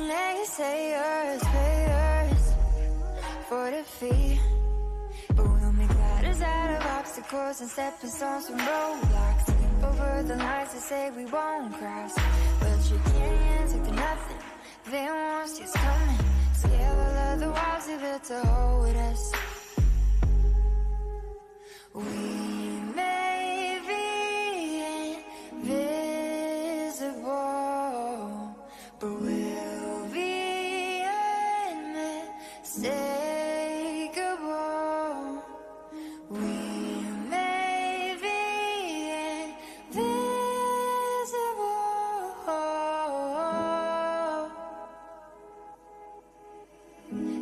naysayers, payers for defeat. But we'll make ladders out of obstacles and stepping stones from roadblocks. Skip over the lines to say we won't cross. But you can't take to nothing. They won't see us coming. Scale all of the walls they built to hold us. We may be invisible, but we'll be unmistakable. We may be invisible.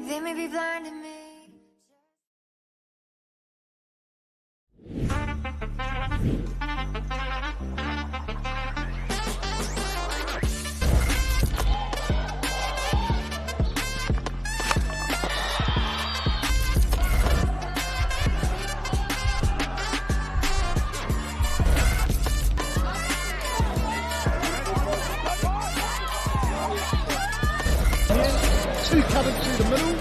They may be blind to me. Two coming through the middle.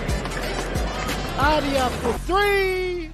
Hardy up for three.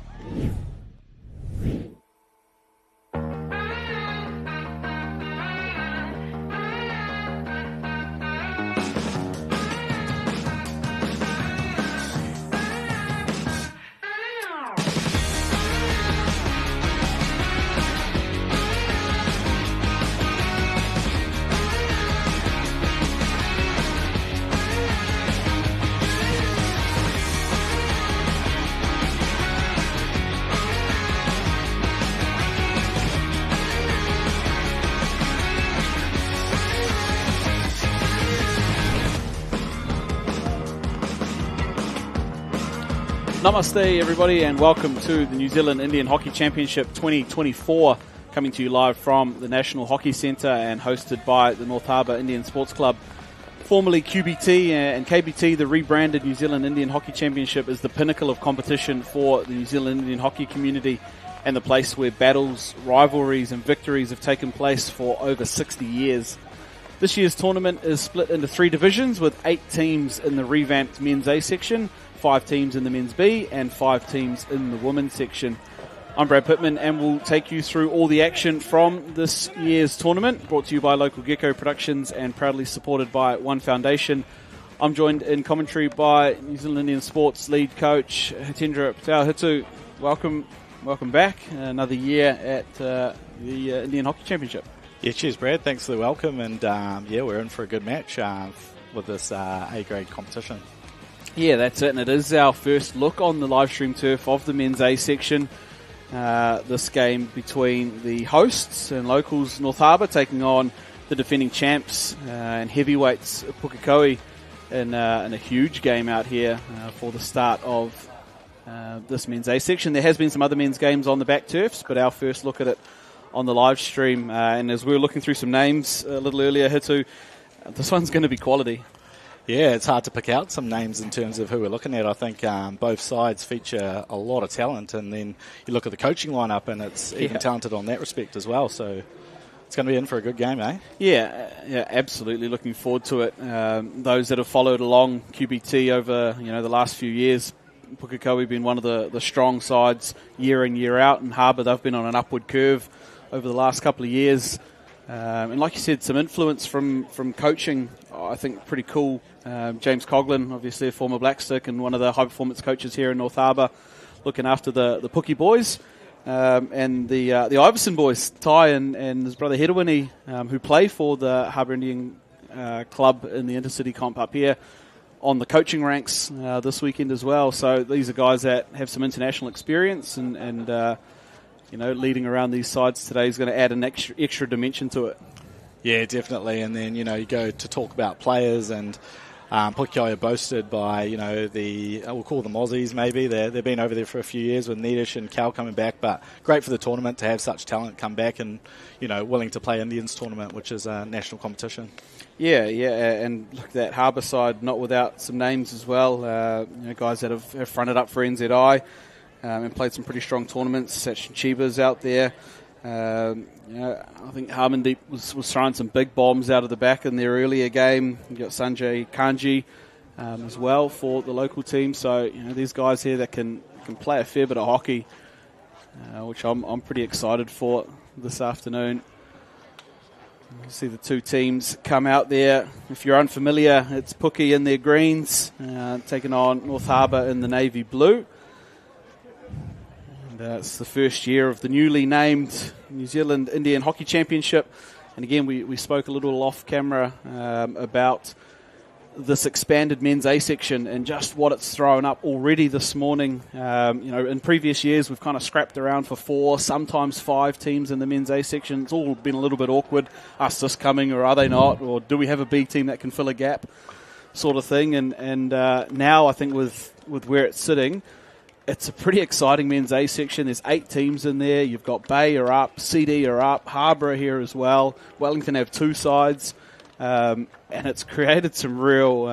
Namaste everybody and welcome to the New Zealand Indian Hockey Championship 2024, coming to you live from the National Hockey Centre and hosted by the North Harbour Indian Sports Club. Formerly QBT and KBT, the rebranded New Zealand Indian Hockey Championship is the pinnacle of competition for the New Zealand Indian hockey community and the place where battles, rivalries and victories have taken place for over 60 years. This year's tournament is split into 3 divisions with 8 teams in the revamped men's A section, 5 teams in the men's B and 5 teams in the women's section. I'm Brad Pittman and we'll take you through all the action from this year's tournament, brought to you by Local Gecko Productions and proudly supported by One Foundation. I'm joined in commentary by New Zealand Indian Sports lead coach Hitendra Patel. Hitu, welcome back. Another year at the Indian Hockey Championship. Yeah, cheers Brad, thanks for the welcome, and we're in for a good match with this A-grade competition. Yeah, that's it, and it is our first look on the live stream turf of the men's A section. This game between the hosts and locals North Harbour taking on the defending champs and heavyweights Pukekohe in a huge game out here for the start of this men's A section. There has been some other men's games on the back turfs, but our first look at it on the live stream. And as we were looking through some names a little earlier, Hitu, this one's going to be quality. Yeah, it's hard to pick out some names in terms of who we're looking at. I think both sides feature a lot of talent, and then you look at the coaching lineup and it's even talented on that respect as well. So it's going to be in for a good game, eh? Yeah, absolutely. Looking forward to it. Those that have followed along QBT over the last few years, Pukekohe been one of the strong sides year in, year out, and Harbour, they've been on an upward curve over the last couple of years. And like you said, some influence from coaching, I think pretty cool. James Coughlin, obviously a former Blackstick and one of the high-performance coaches here in North Harbour, looking after the Pukie boys. And the Iverson boys, Ty and his brother Hedewini, who play for the Harbour Indian Club in the Intercity Comp up here, on the coaching ranks this weekend as well. So these are guys that have some international experience and leading around these sides today is going to add an extra dimension to it. Yeah, definitely. And then, you go to talk about players, and Pukekohe are boasted by, we'll call them Aussies maybe. They've been over there for a few years with Nedish and Cal coming back, but great for the tournament to have such talent come back and, willing to play Indians tournament, which is a national competition. Yeah, and look at that Harbour side, not without some names as well. Guys that have fronted up for NZI and played some pretty strong tournaments. Sachin Chiba's out there. I think Harmondeep was throwing some big bombs out of the back in their earlier game. You got Sanjay Kanji as well for the local team. So these guys here that can play a fair bit of hockey, which I'm pretty excited for this afternoon. You see the two teams come out there. If you're unfamiliar, it's Puki in their greens, taking on North Harbour in the navy blue. And it's the first year of the newly named New Zealand Indian Hockey Championship. And again, we spoke a little off camera about this expanded men's A section and just what it's thrown up already this morning. In previous years, we've kind of scrapped around for 4, sometimes 5 teams in the men's A section. It's all been a little bit awkward. Us just coming, or are they not? Or do we have a B team that can fill a gap, sort of thing? And now I think with where it's sitting, it's a pretty exciting men's A section. There's 8 teams in there. You've got Bay are up, CD are up, Harbour are here as well. Wellington have 2 sides. And it's created some real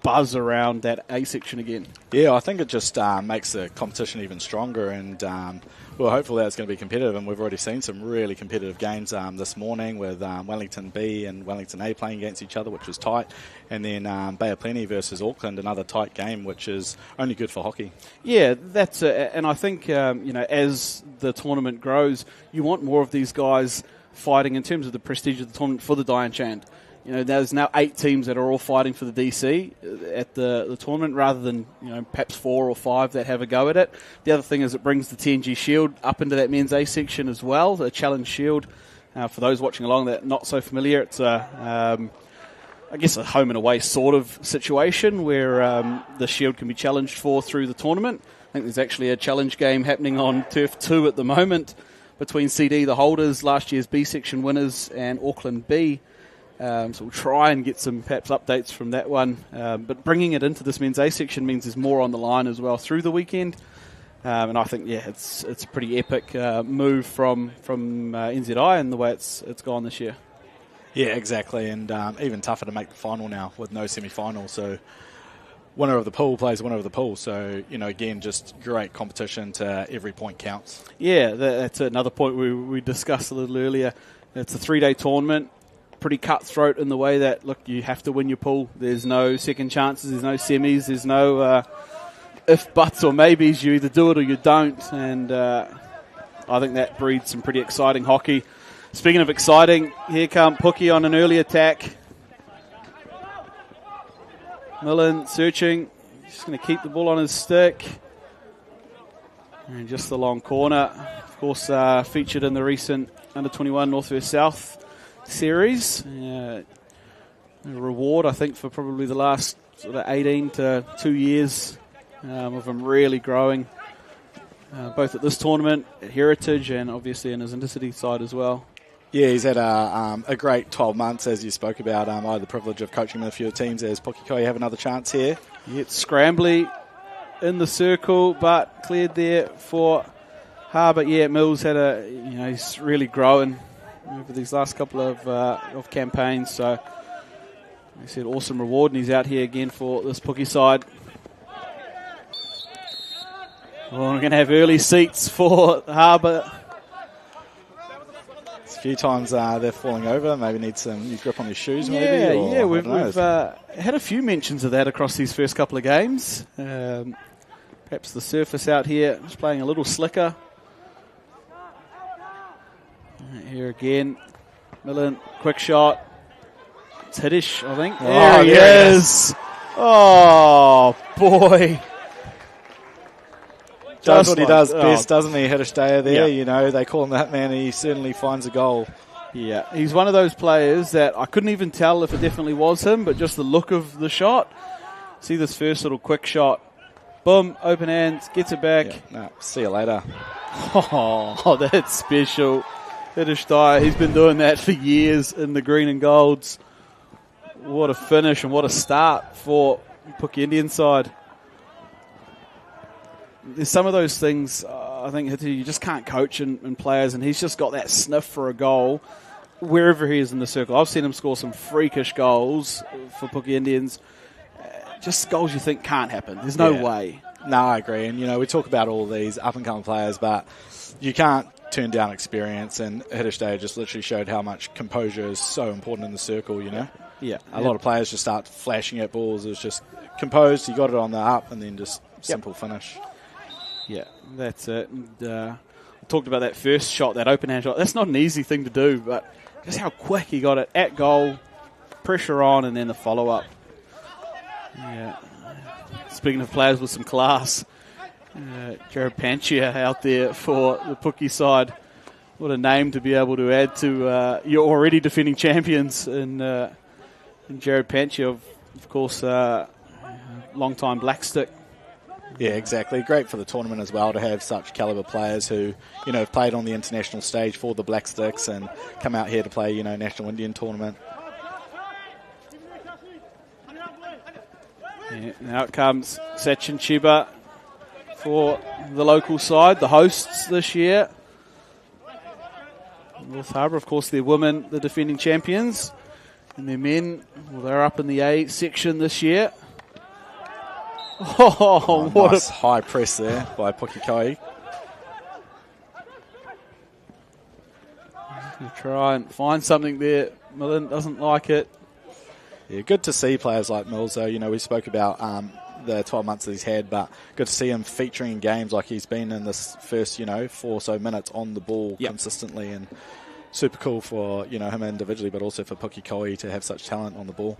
buzz around that A section again. Yeah, I think it just makes the competition even stronger, and hopefully that's going to be competitive. And we've already seen some really competitive games this morning with Wellington B and Wellington A playing against each other, which was tight, and then Bay of Plenty versus Auckland, another tight game, which is only good for hockey. Yeah, that's it. And I think as the tournament grows, you want more of these guys fighting in terms of the prestige of the tournament for the Diane Chand. There's now 8 teams that are all fighting for the DC at the tournament, rather than perhaps 4 or 5 that have a go at it. The other thing is it brings the TNG Shield up into that men's A section as well, the Challenge Shield. For those watching along that are not so familiar, it's a home and away sort of situation where the Shield can be challenged for through the tournament. I think there's actually a challenge game happening on Turf 2 at the moment between CD, the holders, last year's B section winners, and Auckland B. So we'll try and get some perhaps updates from that one. But bringing it into this men's A section means there's more on the line as well through the weekend. And I think, it's a pretty epic move from NZI and the way it's gone this year. Yeah, exactly. And even tougher to make the final now with no semi-final. So winner of the pool plays winner of the pool. So, again, just great competition to every point counts. Yeah, that's another point we discussed a little earlier. It's a 3-day tournament. Pretty cutthroat in the way that, look, you have to win your pool. There's no second chances, there's no semis, there's no if, buts or maybes. You either do it or you don't. And I think that breeds some pretty exciting hockey. Speaking of exciting, here come Puki on an early attack. Millen searching. Just going to keep the ball on his stick. And just the long corner. Of course, featured in the recent Under-21 North vs South series. A reward, I think, for probably the last sort of 18 to 2 years of him really growing, both at this tournament, at Heritage, and obviously in his intercity side as well. Yeah, he's had a great 12 months, as you spoke about. I had the privilege of coaching with a few teams. As Pukekohe have another chance here. Yeah, it's Scrambly in the circle, but cleared there for Harbour. Yeah, Mills had he's really growing over these last couple of campaigns. So, like I said, awesome reward, and he's out here again for this Puki side. Well, we're going to have early seats for Harbour. A few times they're falling over. Maybe need some new grip on your shoes, maybe? We've had a few mentions of that across these first couple of games. Perhaps the surface out here is playing a little slicker. Here again, Millen, quick shot. It's Hiddish, I think. There he is. Oh, boy. Does what he does best, doesn't he, Hiddish Daya there? Yeah. They call him that man, and he certainly finds a goal. Yeah, he's one of those players that I couldn't even tell if it definitely was him, but just the look of the shot. See this first little quick shot. Boom, open hands, gets it back. Yeah, see you later. Oh, that's special. Hiddish Daya, he's been doing that for years in the green and golds. What a finish and what a start for Puki Indian side. There's some of those things, I think, you just can't coach in players, and he's just got that sniff for a goal wherever he is in the circle. I've seen him score some freakish goals for Puki Indians. Just goals you think can't happen. There's no way. No, I agree. And, we talk about all these up-and-coming players, but you can't turned down experience, and Hiddesday just literally showed how much composure is so important in the circle, you know. Yeah. A lot of players just start flashing at balls. It was just composed, he got it on the up, and then just simple finish. Yeah, that's it. And, we talked about that first shot, that open hand shot. That's not an easy thing to do, but just how quick he got it at goal, pressure on, and then the follow-up. Yeah. Speaking of players with some class, Jared Panchia out there for the Puki side. What a name to be able to add to your already defending champions in Jared Panchia, of course, long-time black stick. Yeah, exactly. Great for the tournament as well to have such caliber players who, you know, have played on the international stage for the Black Sticks and come out here to play, you know, National Indian Tournament. Yeah, now it comes Sachin Chiba for the local side, the hosts this year. North Harbour, of course, their women, the defending champions. And their men, well, they're up in the A section this year. Oh, what nice high press there by Pukekohe. Try and find something there. Millen doesn't like it. Yeah, good to see players like Mills, though. You know, we spoke about the 12 months that he's had, but good to see him featuring in games like he's been in this first, 4 or so minutes on the ball consistently, and super cool for, him individually, but also for Pukekohe to have such talent on the ball.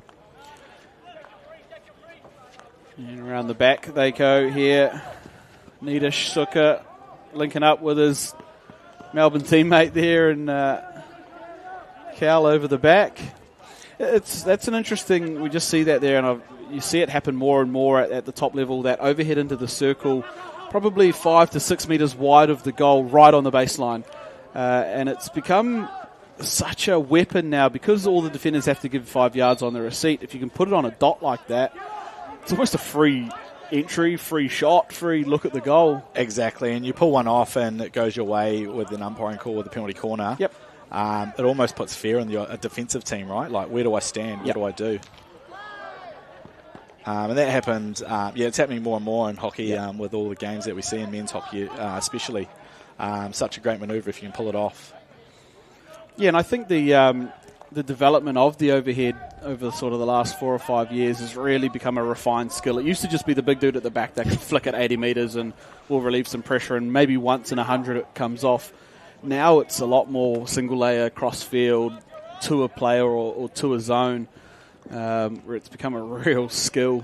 And around the back they go here. Nidish Suka linking up with his Melbourne teammate there, and Cal over the back. That's an interesting. We just see that there, and you see it happen more and more at the top level. That overhead into the circle, probably 5 to 6 meters wide of the goal, right on the baseline, and it's become such a weapon now because all the defenders have to give 5 yards on the receipt. If you can put it on a dot like that, it's almost a free entry, free shot, free look at the goal. Exactly, and you pull one off and it goes your way with an umpiring call with the penalty corner. Yep. It almost puts fear in a defensive team, right? Like, where do I stand? What do I do? And that happened, it's happening more and more in hockey with all the games that we see in men's hockey especially. Such a great manoeuvre if you can pull it off. Yeah, and I think the development of the overhead over sort of the last 4 or 5 years has really become a refined skill. It used to just be the big dude at the back that can flick at 80 metres and will relieve some pressure, and maybe once in 100 it comes off. Now it's a lot more single layer, cross field, to a player or to a zone, where it's become a real skill.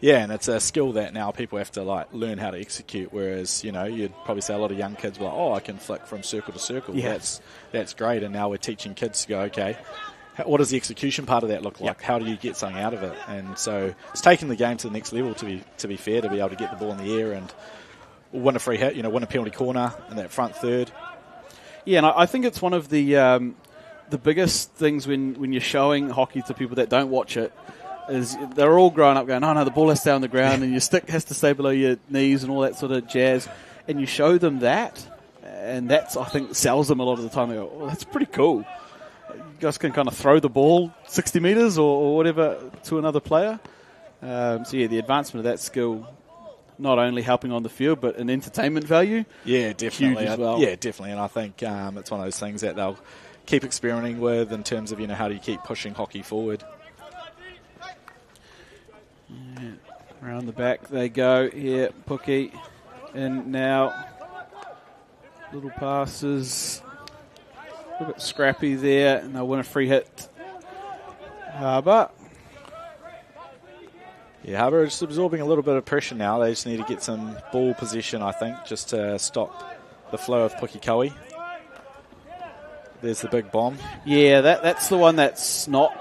Yeah, and it's a skill that now people have to learn how to execute, whereas, you'd probably say a lot of young kids were like, oh, I can flick from circle to circle. Yeah. That's great, and now we're teaching kids to go, okay, what does the execution part of that look like? How do you get something out of it? And so it's taking the game to the next level, to be fair, to be able to get the ball in the air and win a free hit, win a penalty corner in that front third. Yeah, and I think it's one of the biggest things when you're showing hockey to people that don't watch it, is they're all growing up going, oh no, the ball has to stay on the ground and your stick has to stay below your knees and all that sort of jazz. And you show them that, and that's, I think, sells them a lot of the time. They go, oh, that's pretty cool. You guys can kind of throw the ball 60 metres or whatever to another player. The advancement of that skill, not only helping on the field, but an entertainment value. Yeah, definitely. Huge as well. Yeah, definitely. And I think it's one of those things that they'll keep experimenting with in terms of, how do you keep pushing hockey forward. Yeah. Around the back they go here, Puki, and now little passes, a little bit scrappy there, and they'll win a free hit. Harbour. Yeah, Harbour is absorbing a little bit of pressure now. They just need to get some ball position, I think, just to stop the flow of Pukekohe. There's the big bomb. Yeah, that's the one that's not,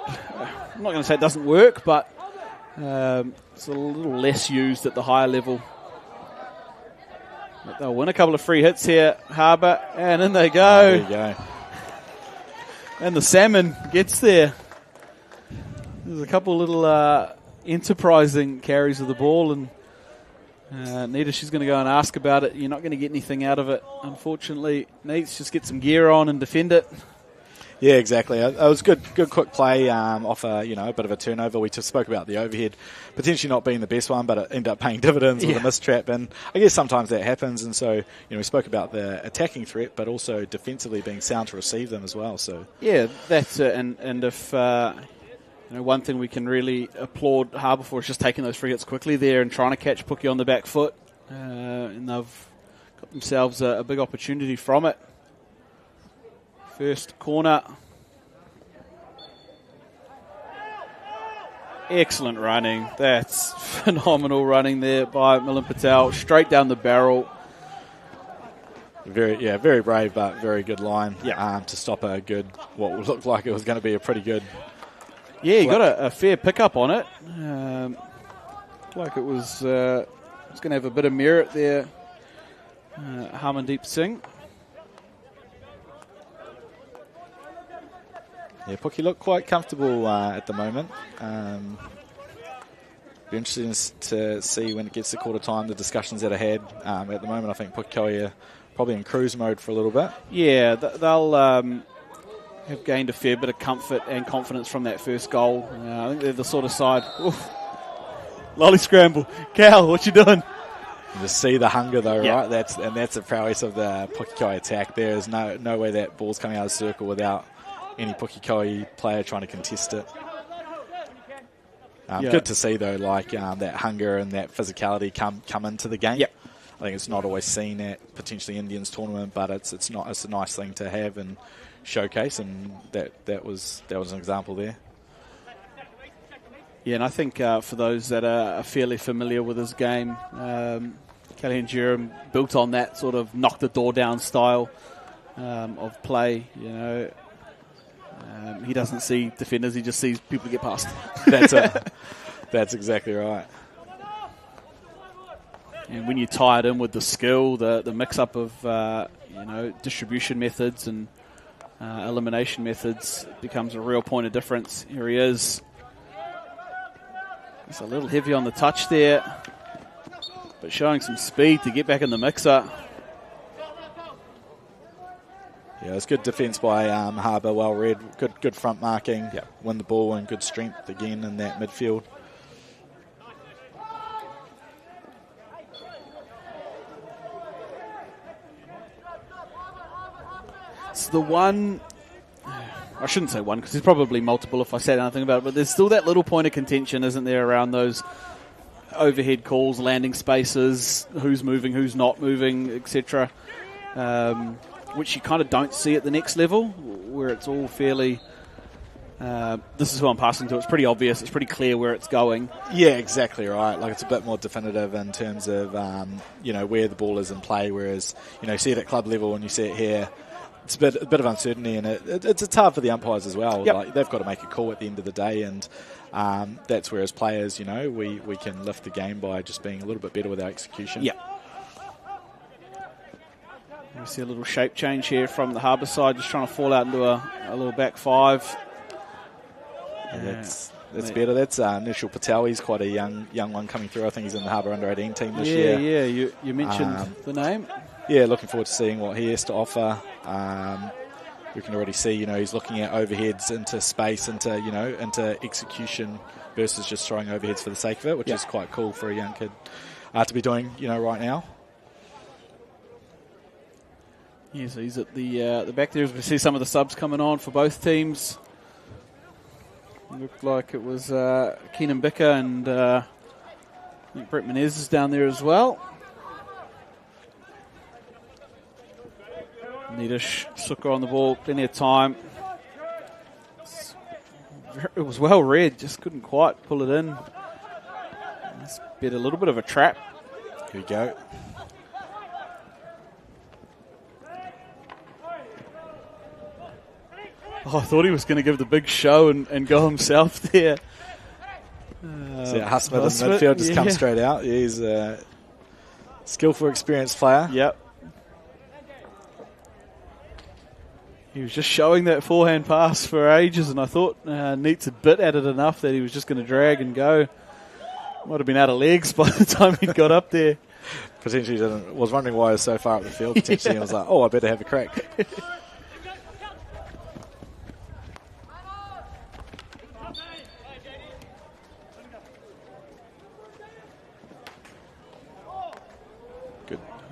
I'm not going to say it doesn't work, but it's a little less used at the higher level. But they'll win a couple of free hits here, Harbour, and in they go. Oh, there you go. And the salmon gets there. There's a couple of little enterprising carries of the ball, and Nita, she's going to go and ask about it. You're not going to get anything out of it, unfortunately. Needs just get some gear on and defend it. Yeah, exactly. It was good quick play off a bit of a turnover. We just spoke about the overhead potentially not being the best one, but it ended up paying dividends with a mistrap. And I guess sometimes that happens. And so we spoke about the attacking threat, but also defensively being sound to receive them as well. So yeah, that's it. And if one thing we can really applaud Harbour for is just taking those free hits quickly there and trying to catch Pukekohe on the back foot, and they've got themselves a big opportunity from it. First corner. Excellent running. That's phenomenal running there by Milan Patel. Straight down the barrel. Very brave, but very good line Yeah. to stop what looked like it was going to be a pretty good. Yeah, he got a fair pickup on it. Like it was going to have a bit of merit there. Harmandeep Singh. Yeah, Pukekohe looked quite comfortable at the moment. Be interesting to see when it gets to quarter time the discussions that are had. At the moment, I think Pukekohe are probably in cruise mode for a little bit. Yeah, they'll have gained a fair bit of comfort and confidence from that first goal. I think they're the sort of side. Oof. Lolly scramble. Cal, what you doing? You just see the hunger though, Yeah. right? That's the prowess of the Pukekohe attack. There is no way that ball's coming out of the circle without any Pukekohe player trying to contest it. Good to see though, that hunger and that physicality come into the game. Yep. I think it's not always seen at potentially Indians tournament, but it's a nice thing to have and showcase, and that was an example there. Yeah, and I think for those that are fairly familiar with his game, Kelly and Jerem built on that sort of knock the door down style of play. He doesn't see defenders; he just sees people get past. That's it. That's exactly right. And when you tie it in with the skill, the mix-up of distribution methods and elimination methods, it becomes a real point of difference. Here he is. It's a little heavy on the touch there, but showing some speed to get back in the mixer. Yeah, it's good defence by Harbour, well read, good front marking, win the ball and good strength again in that midfield. It's the one, I shouldn't say one because there's probably multiple if I said anything about it, but there's still that little point of contention, isn't there, around those overhead calls, landing spaces, who's moving, who's not moving, etc., which you kind of don't see at the next level, where it's all fairly, this is who I'm passing to, it's pretty obvious, it's pretty clear where it's going. Yeah, exactly right. Like, it's a bit more definitive in terms of, where the ball is in play, whereas, you see it at club level and you see it here, it's a bit of uncertainty, and it's hard for the umpires as well. Yep. Like, they've got to make a call at the end of the day, and that's where as players, we can lift the game by just being a little bit better with our execution. Yeah. We see a little shape change here from the Harbour side, just trying to fall out into a little back five. That's better. That's Nishal Patel. He's quite a young one coming through. I think he's in the Harbour under-18 team this year. Yeah, you mentioned the name. Yeah, looking forward to seeing what he has to offer. We can already see, he's looking at overheads into space, into execution versus just throwing overheads for the sake of it, which is quite cool for a young kid to be doing, right now. Yeah, so he's at the back there. As we see some of the subs coming on for both teams. Looked like it was Keenan Bicker and I think Brett Menez is down there as well. Needish, Sukkar on the ball, plenty of time. It was well read, just couldn't quite pull it in. It's been a little bit of a trap. Here we go. Oh, I thought he was going to give the big show and go himself there. So Husmith in midfield just comes straight out. Yeah, he's a skillful, experienced player. Yep. He was just showing that forehand pass for ages, and I thought Neats had bit at it enough that he was just going to drag and go. Might have been out of legs by the time he got up there. Potentially was wondering why he was so far up the field. Potentially, I was like, I better have a crack.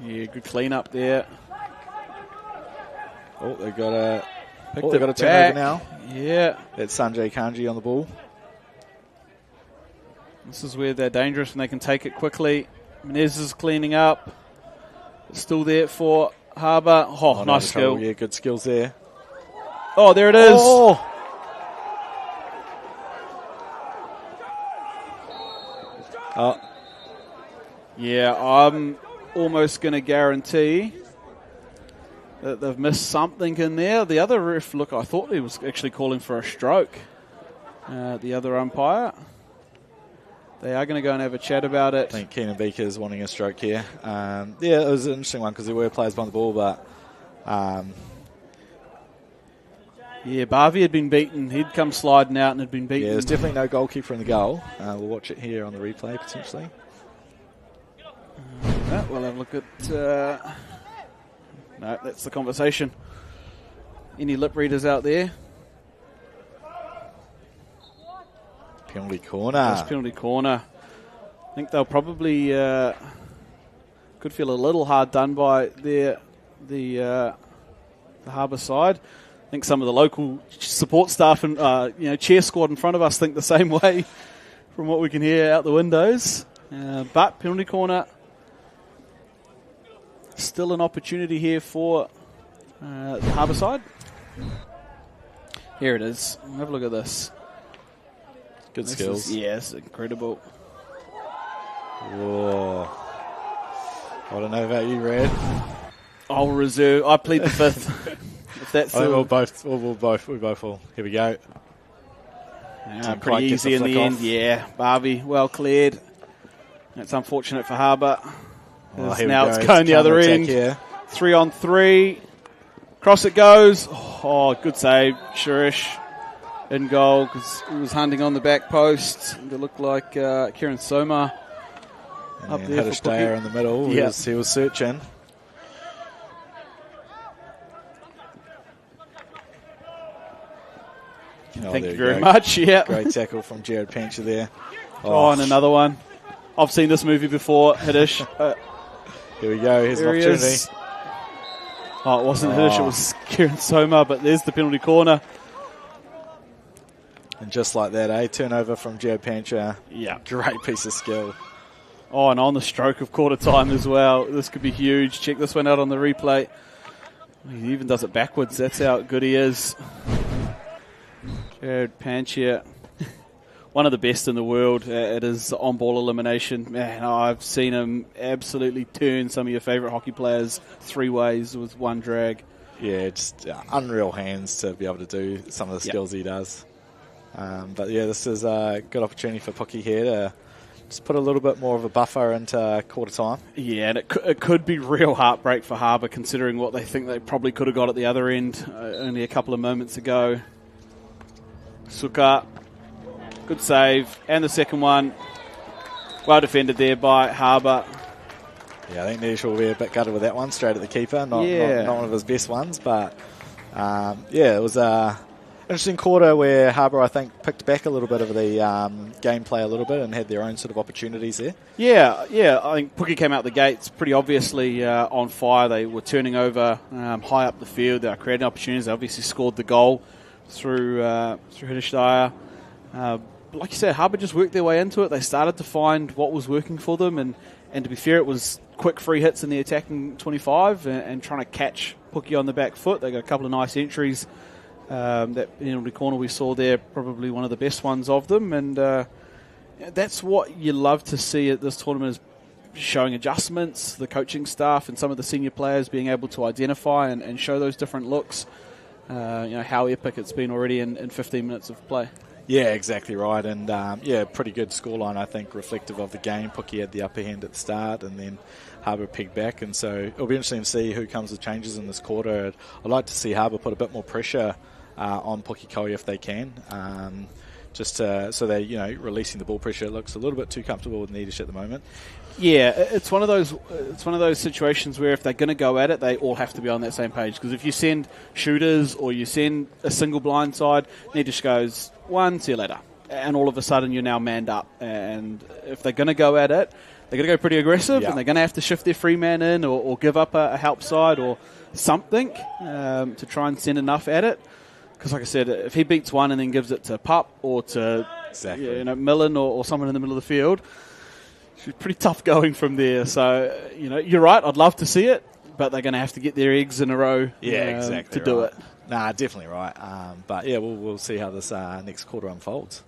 Yeah, good clean up there. Oh, they've got a Picked they've it got a turnover back. now. Yeah. It's Sanjay Kanji on the ball. This is where they're dangerous and they can take it quickly. Menez is cleaning up. It's still there for Harbour. Oh, no nice trouble. skill. Yeah, good skills there. Oh, there it is. Oh! Oh, Yeah, I'm almost going to guarantee that they've missed something in there. The other ref, look, I thought he was actually calling for a stroke. The other umpire. They are going to go and have a chat about it. I think Keenan Beaker is wanting a stroke here. Yeah, it was an interesting one because there were players behind the ball, but yeah, Barvey had been beaten. He'd come sliding out and had been beaten. yeah, there's definitely no goalkeeper in the goal. We'll watch it here on the replay potentially. We'll have a look at... no, that's the conversation. Any lip readers out there? Penalty corner. That's penalty corner. I think they'll probably could feel a little hard done by the Harbour side. I think some of the local support staff and cheer squad in front of us think the same way from what we can hear out the windows. But penalty corner, still an opportunity here for the Harbour side. Here it is. Have a look at this. Good skills. Yes, incredible. Whoa. I don't know about you, Red. I'll reserve. I plead the fifth. If that's I think the, we both will. Here we go. pretty quite get easy the in the flick end. off. Yeah, Barbie, well cleared. It's unfortunate for Harbour. Oh, As here we now go. it's going the other counter-attack end. here. 3-on-3. Cross it goes. Oh, good save. Shurish in goal because he was hunting on the back post. It looked like Kieran Soma And up then there Hadish for Puki. Dyer in the middle. Yeah. He was searching. Oh, Thank there you we very go. much. Yeah. Great tackle from Jared Pancher there. Oh, and another one. I've seen this movie before, Hadish. Here we go. Here's an There he opportunity. is. Oh, it wasn't Hadish, it was Kieran Soma, but there's the penalty corner. And just like that, turnover from Jared Pancher. Yeah. Great piece of skill. Oh, and on the stroke of quarter time as well. This could be huge. Check this one out on the replay. He even does it backwards. That's how good he is. Jared Pancher, one of the best in the world. It is on-ball elimination. Man, I've seen him absolutely turn some of your favourite hockey players three ways with one drag. Yeah, just unreal hands to be able to do some of the skills he does. But yeah, this is a good opportunity for Puki here to just put a little bit more of a buffer into quarter time. Yeah, and it could be real heartbreak for Harbour considering what they think they probably could have got at the other end only a couple of moments ago. Suka, good save. And the second one, well defended there by Harbour. Yeah, I think Nish will be a bit gutted with that one, straight at the keeper. Not one of his best ones, but it was a interesting quarter where Harbour, I think, picked back a little bit of the gameplay a little bit and had their own sort of opportunities there. Yeah. I think Puki came out the gates pretty obviously on fire. They were turning over high up the field. They were creating opportunities. They obviously scored the goal through Hadish Dyer. Like you said, Harbour just worked their way into it. They started to find what was working for them, and to be fair, it was quick free hits in the attacking 25 and trying to catch Puki on the back foot. They got a couple of nice entries. That penalty corner we saw there, probably one of the best ones of them, and that's what you love to see at this tournament, is showing adjustments, the coaching staff and some of the senior players being able to identify and show those different looks. How epic it's been already in 15 minutes of play. Yeah, exactly right. And, pretty good scoreline, I think, reflective of the game. Puki had the upper hand at the start and then Harbour pegged back. And so it'll be interesting to see who comes with changes in this quarter. I'd like to see Harbour put a bit more pressure on Pukekohe if they can. So they're, releasing the ball pressure. It looks a little bit too comfortable with Nidish at the moment. Yeah, it's one of those situations where if they're going to go at it, they all have to be on that same page. Because if you send shooters or you send a single blind side, Nidish goes, one, see you later. and all of a sudden you're now manned up. And if they're going to go at it, they're going to go pretty aggressive, and they're going to have to shift their free man in or give up a help side or something to try and send enough at it. Because, like I said, if he beats one and then gives it to Pup or to Millen or someone in the middle of the field, it's pretty tough going from there. So, you're right. I'd love to see it, but they're going to have to get their eggs in a row to do it. Nah, definitely right. But, yeah, we'll see how this next quarter unfolds.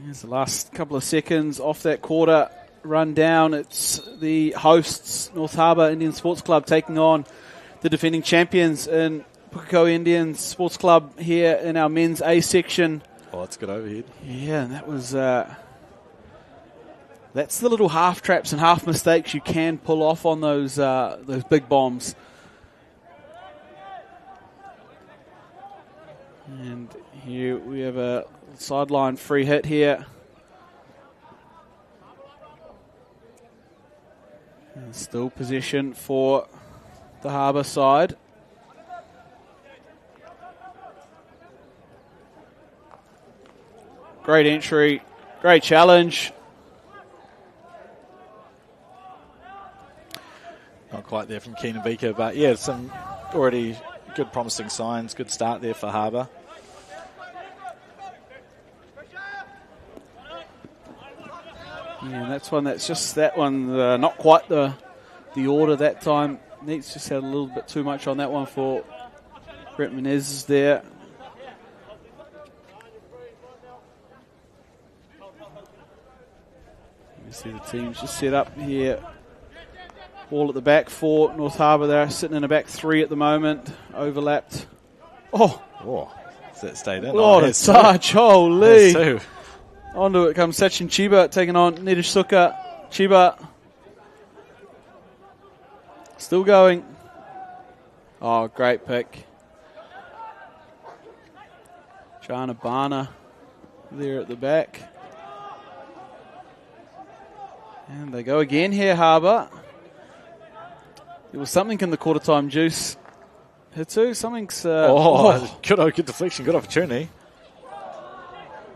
Here's the last couple of seconds off that quarter run down. It's the hosts, North Harbour Indian Sports Club, taking on the defending champions in Pukekohe Indian Sports Club here in our men's A section. Oh, that's good overhead. Yeah, and that was... that's the little half traps and half mistakes you can pull off on those big bombs. And here we have a sideline free hit here. And still possession for the Harbour side. Great entry, great challenge. Not quite there from Keenan Vika, but yeah, some already good promising signs. Good start there for Harbour. Yeah, and that's just that one, not quite the order that time. Neats just had a little bit too much on that one for Brett Menezes there. You see the teams just set up here. Ball at the back for North Harbour there, sitting in a back three at the moment, overlapped. Oh! Does that stayed in? What a touch, holy! Onto it comes Sachin Chiba, taking on Nitish Sukha. Chiba still going. Oh, great pick. Jana Bana there at the back. And they go again here, Harbour. There was something in the quarter time juice. Hitsu, something's... good deflection, good opportunity.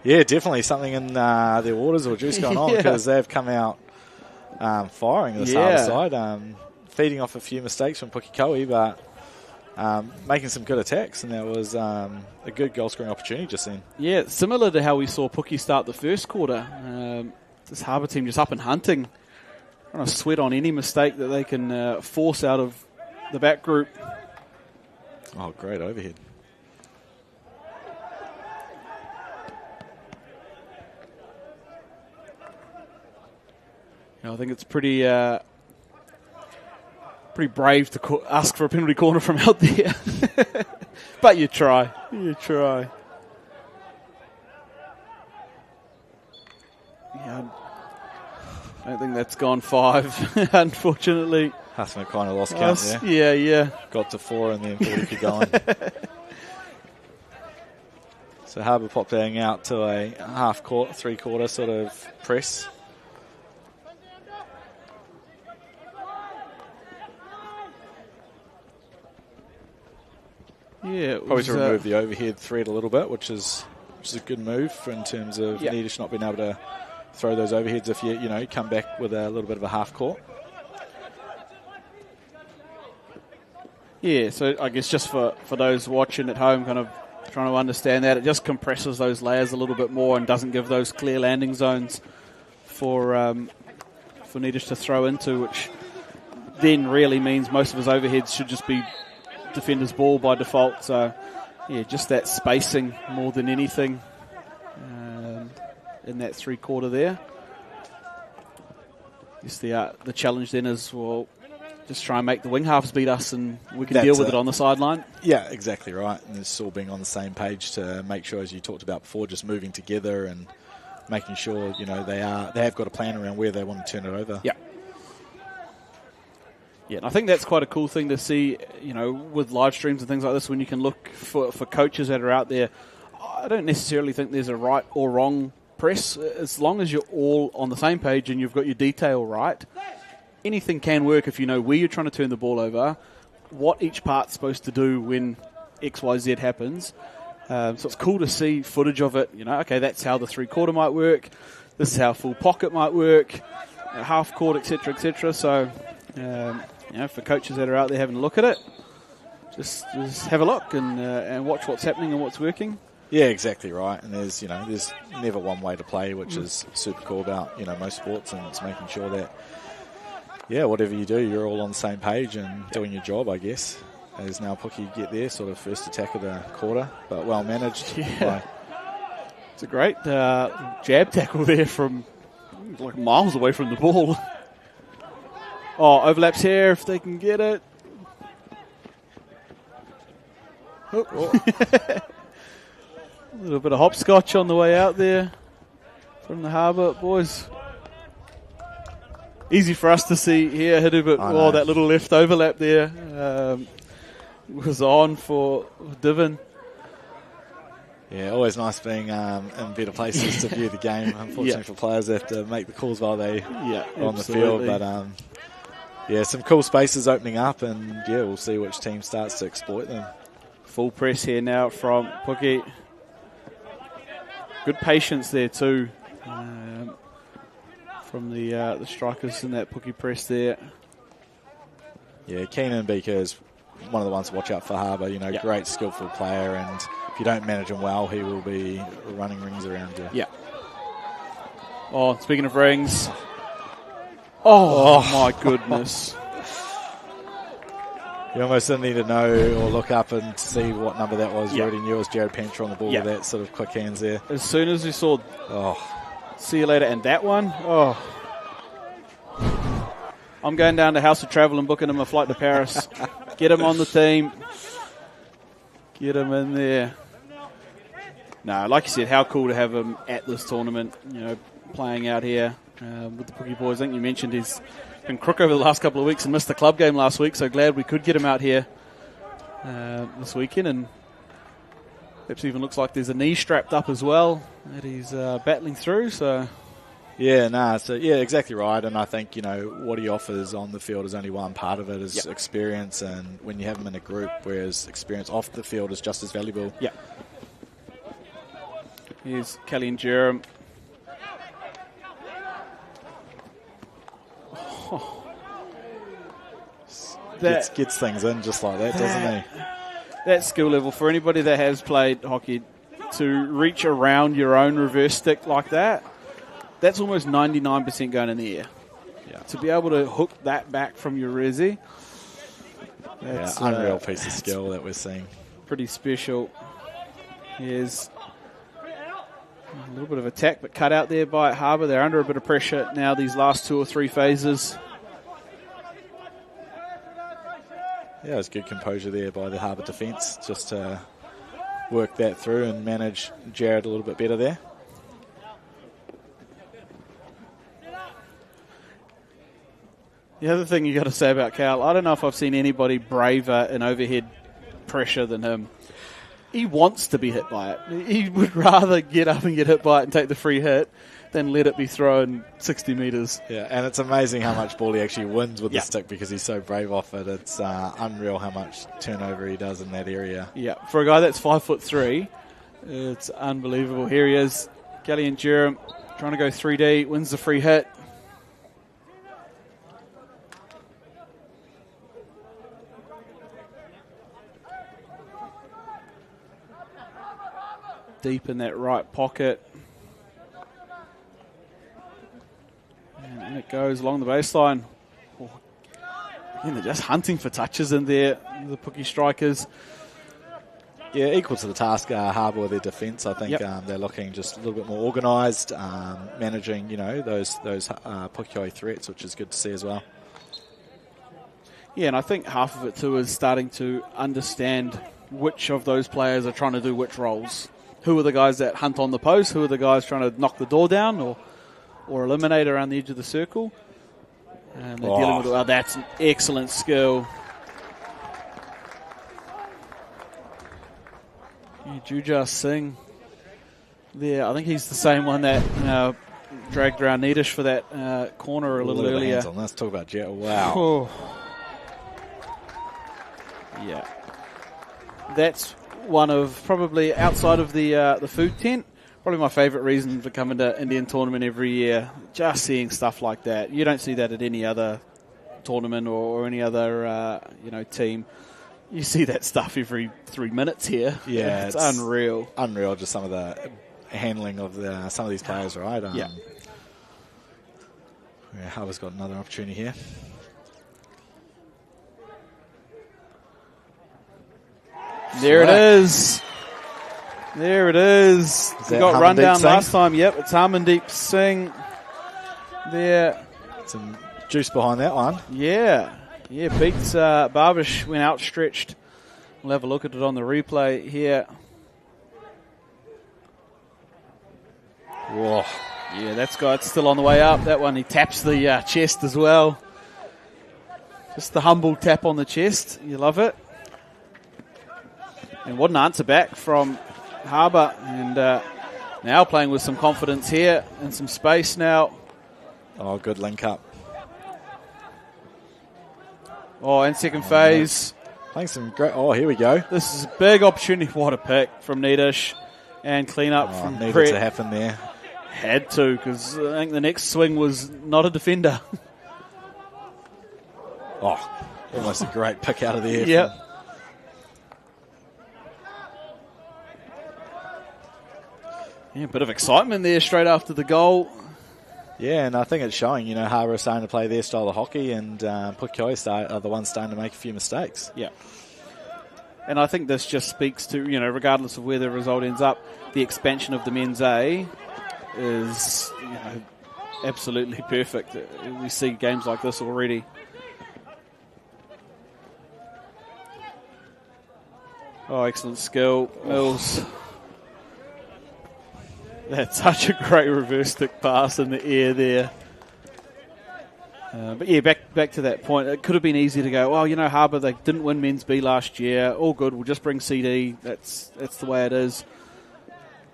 Yeah, definitely something in their waters or juice going on, because they've come out firing this Harbour side, feeding off a few mistakes from Pukekohe, but making some good attacks, and that was a good goal scoring opportunity just then. Yeah, similar to how we saw Puke start the first quarter. This Harbour team just up and hunting, trying to sweat on any mistake that they can force out of the back group. Oh, great overhead. I think it's pretty brave to ask for a penalty corner from out there. But you try. You try. Yeah, I don't think that's gone 5, unfortunately. Husman kind of lost count there. Yeah. Got to 4 and then 40 keep going. So Harbour popping out to a half court, 3/4 sort of press. Yeah, probably to remove the overhead threat a little bit, which is a good move in terms of Nitish not being able to throw those overheads if you come back with a little bit of a half court. Yeah, so I guess just for those watching at home, kind of trying to understand that, it just compresses those layers a little bit more and doesn't give those clear landing zones for Nitish to throw into, which then really means most of his overheads should just be defender's ball by default. So yeah, just that spacing more than anything in that 3/4 there. Just the challenge then is, well, just try and make the wing halves beat us and we can deal with it on the sideline. Yeah, exactly right. And it's all being on the same page to make sure, as you talked about before, just moving together and making sure they have got a plan around where they want to turn it over. Yeah. Yeah, and I think that's quite a cool thing to see, with live streams and things like this, when you can look for coaches that are out there. I don't necessarily think there's a right or wrong press. As long as you're all on the same page and you've got your detail right, anything can work if you know where you're trying to turn the ball over, what each part's supposed to do when X, Y, Z happens, So it's cool to see footage of it. Okay, that's how the 3/4 might work. This is how full pocket might work, half court, etc., etc. So, for coaches that are out there having a look at it, just have a look and watch what's happening and what's working. Yeah, exactly right. And there's never one way to play, which is super cool about most sports, and it's making sure that whatever you do, you're all on the same page and doing your job, I guess. As now Puki get there, sort of first attack of the quarter, but well managed. Yeah. It's a great jab tackle there from like miles away from the ball. Overlaps here if they can get it. A little bit of hopscotch on the way out there from the Harbour boys. Easy for us to see here, Hidu, but that little left overlap there was on for Divin. Yeah, always nice being in better places to view the game. Unfortunately for players, they have to make the calls while they are on the field. But some cool spaces opening up, and we'll see which team starts to exploit them. Full press here now from Puki. Good patience there too from the strikers in that Puki press there. Yeah, Keenan Beaker is one of the ones to watch out for Harbour. Great skillful player, and if you don't manage him well, he will be running rings around you. Yeah. Speaking of rings. Oh. My goodness. You almost didn't need to know or look up and see what number that was. You already knew it was Jared Pancher on the ball with that sort of quick hands there. As soon as we saw, see you later, and that one, I'm going down to House of Travel and booking him a flight to Paris. Get him on the team. Get him in there. No, like you said, how cool to have him at this tournament, playing out here with the Puki boys. I think you mentioned he's been crook over the last couple of weeks and missed the club game last week, so glad we could get him out here this weekend. And perhaps even looks like there's a knee strapped up as well that he's battling through. So exactly right. And I think what he offers on the field is only one part of it, is experience, and when you have him in a group, whereas experience off the field is just as valuable. Yeah. Here's Kelly and Jerem. Gets things in just like that, doesn't he? That skill level, for anybody that has played hockey, to reach around your own reverse stick like that, that's almost 99% going in the air. Yeah. To be able to hook that back from your resi, that's unreal piece of skill that we're seeing. Pretty special. Here's a little bit of attack, but cut out there by Harbour. They're under a bit of pressure now these last 2 or 3 phases. Yeah, it was good composure there by the Harbour defence, just to work that through and manage Jared a little bit better there. The other thing you got to say about Cal, I don't know if I've seen anybody braver in overhead pressure than him. He wants to be hit by it. He would rather get up and get hit by it and take the free hit than let it be thrown 60 metres. Yeah, and it's amazing how much ball he actually wins with the stick because he's so brave off it. It's unreal how much turnover he does in that area. Yeah, for a guy that's 5'3", it's unbelievable. Here he is, Kelly and Jerem trying to go 3D, wins the free hit. Deep in that right pocket. And it goes along the baseline. Again, they're just hunting for touches in there, the Puki strikers. Yeah, equal to the task, Harbour with their defence. I think they're looking just a little bit more organised, managing, those Pukekohe threats, which is good to see as well. Yeah, and I think half of it too is starting to understand which of those players are trying to do which roles. Who are the guys that hunt on the post? Who are the guys trying to knock the door down or eliminate around the edge of the circle? And they're dealing with it. Well, that's an excellent skill. Juja Singh there. I think he's the same one that dragged around Needish for that corner a little earlier. Let's talk about Jet. Wow. Oh. Yeah. That's one of probably outside of the food tent, probably my favourite reason for coming to Indian tournament every year. Just seeing stuff like that. You don't see that at any other tournament or any other team. You see that stuff every 3 minutes here. Yeah, it's unreal. Unreal, just some of the handling of some of these players, right? Harbour's got another opportunity here. There it is. There it is. We got run down last time. Yep, it's Harmandeep Singh. There. Some juice behind that one. Yeah. Yeah, beats Barbish, went outstretched. We'll have a look at it on the replay here. Whoa. Yeah, that's got still on the way up. That one, he taps the chest as well. Just the humble tap on the chest. You love it. And what an answer back from Harbour. And now playing with some confidence here and some space now. Oh, good link up. Oh, and second phase. Playing some great. Oh, here we go. This is a big opportunity. What a pick from Needish. And clean up from needed Brett. to happen there. Had to, because I think the next swing was not a defender. Oh, almost a great pick out of there. Yep. Yeah, a bit of excitement there straight after the goal. Yeah, and I think it's showing, Harbour are starting to play their style of hockey, and Pukekohe are the ones starting to make a few mistakes. Yeah. And I think this just speaks to, regardless of where the result ends up, the expansion of the men's A is, absolutely perfect. We see games like this already. Oh, excellent skill. Mills. That's such a great reverse stick pass in the air there. But yeah, back to that point. It could have been easy to go, Harbour, they didn't win men's B last year. All good, we'll just bring CD. That's the way it is.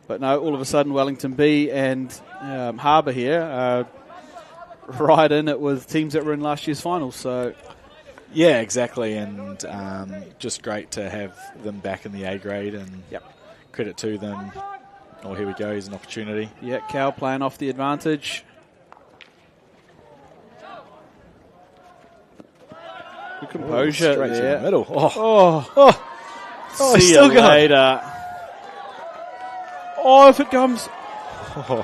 But no, all of a sudden Wellington B and Harbour here right in it with teams that were in last year's finals. So yeah, exactly. And just great to have them back in the A grade, and credit to them. Oh, here we go. Here's an opportunity. Yeah, Cal playing off the advantage. Good composure straight there. to the middle. See you later. Oh, if it comes. Oh,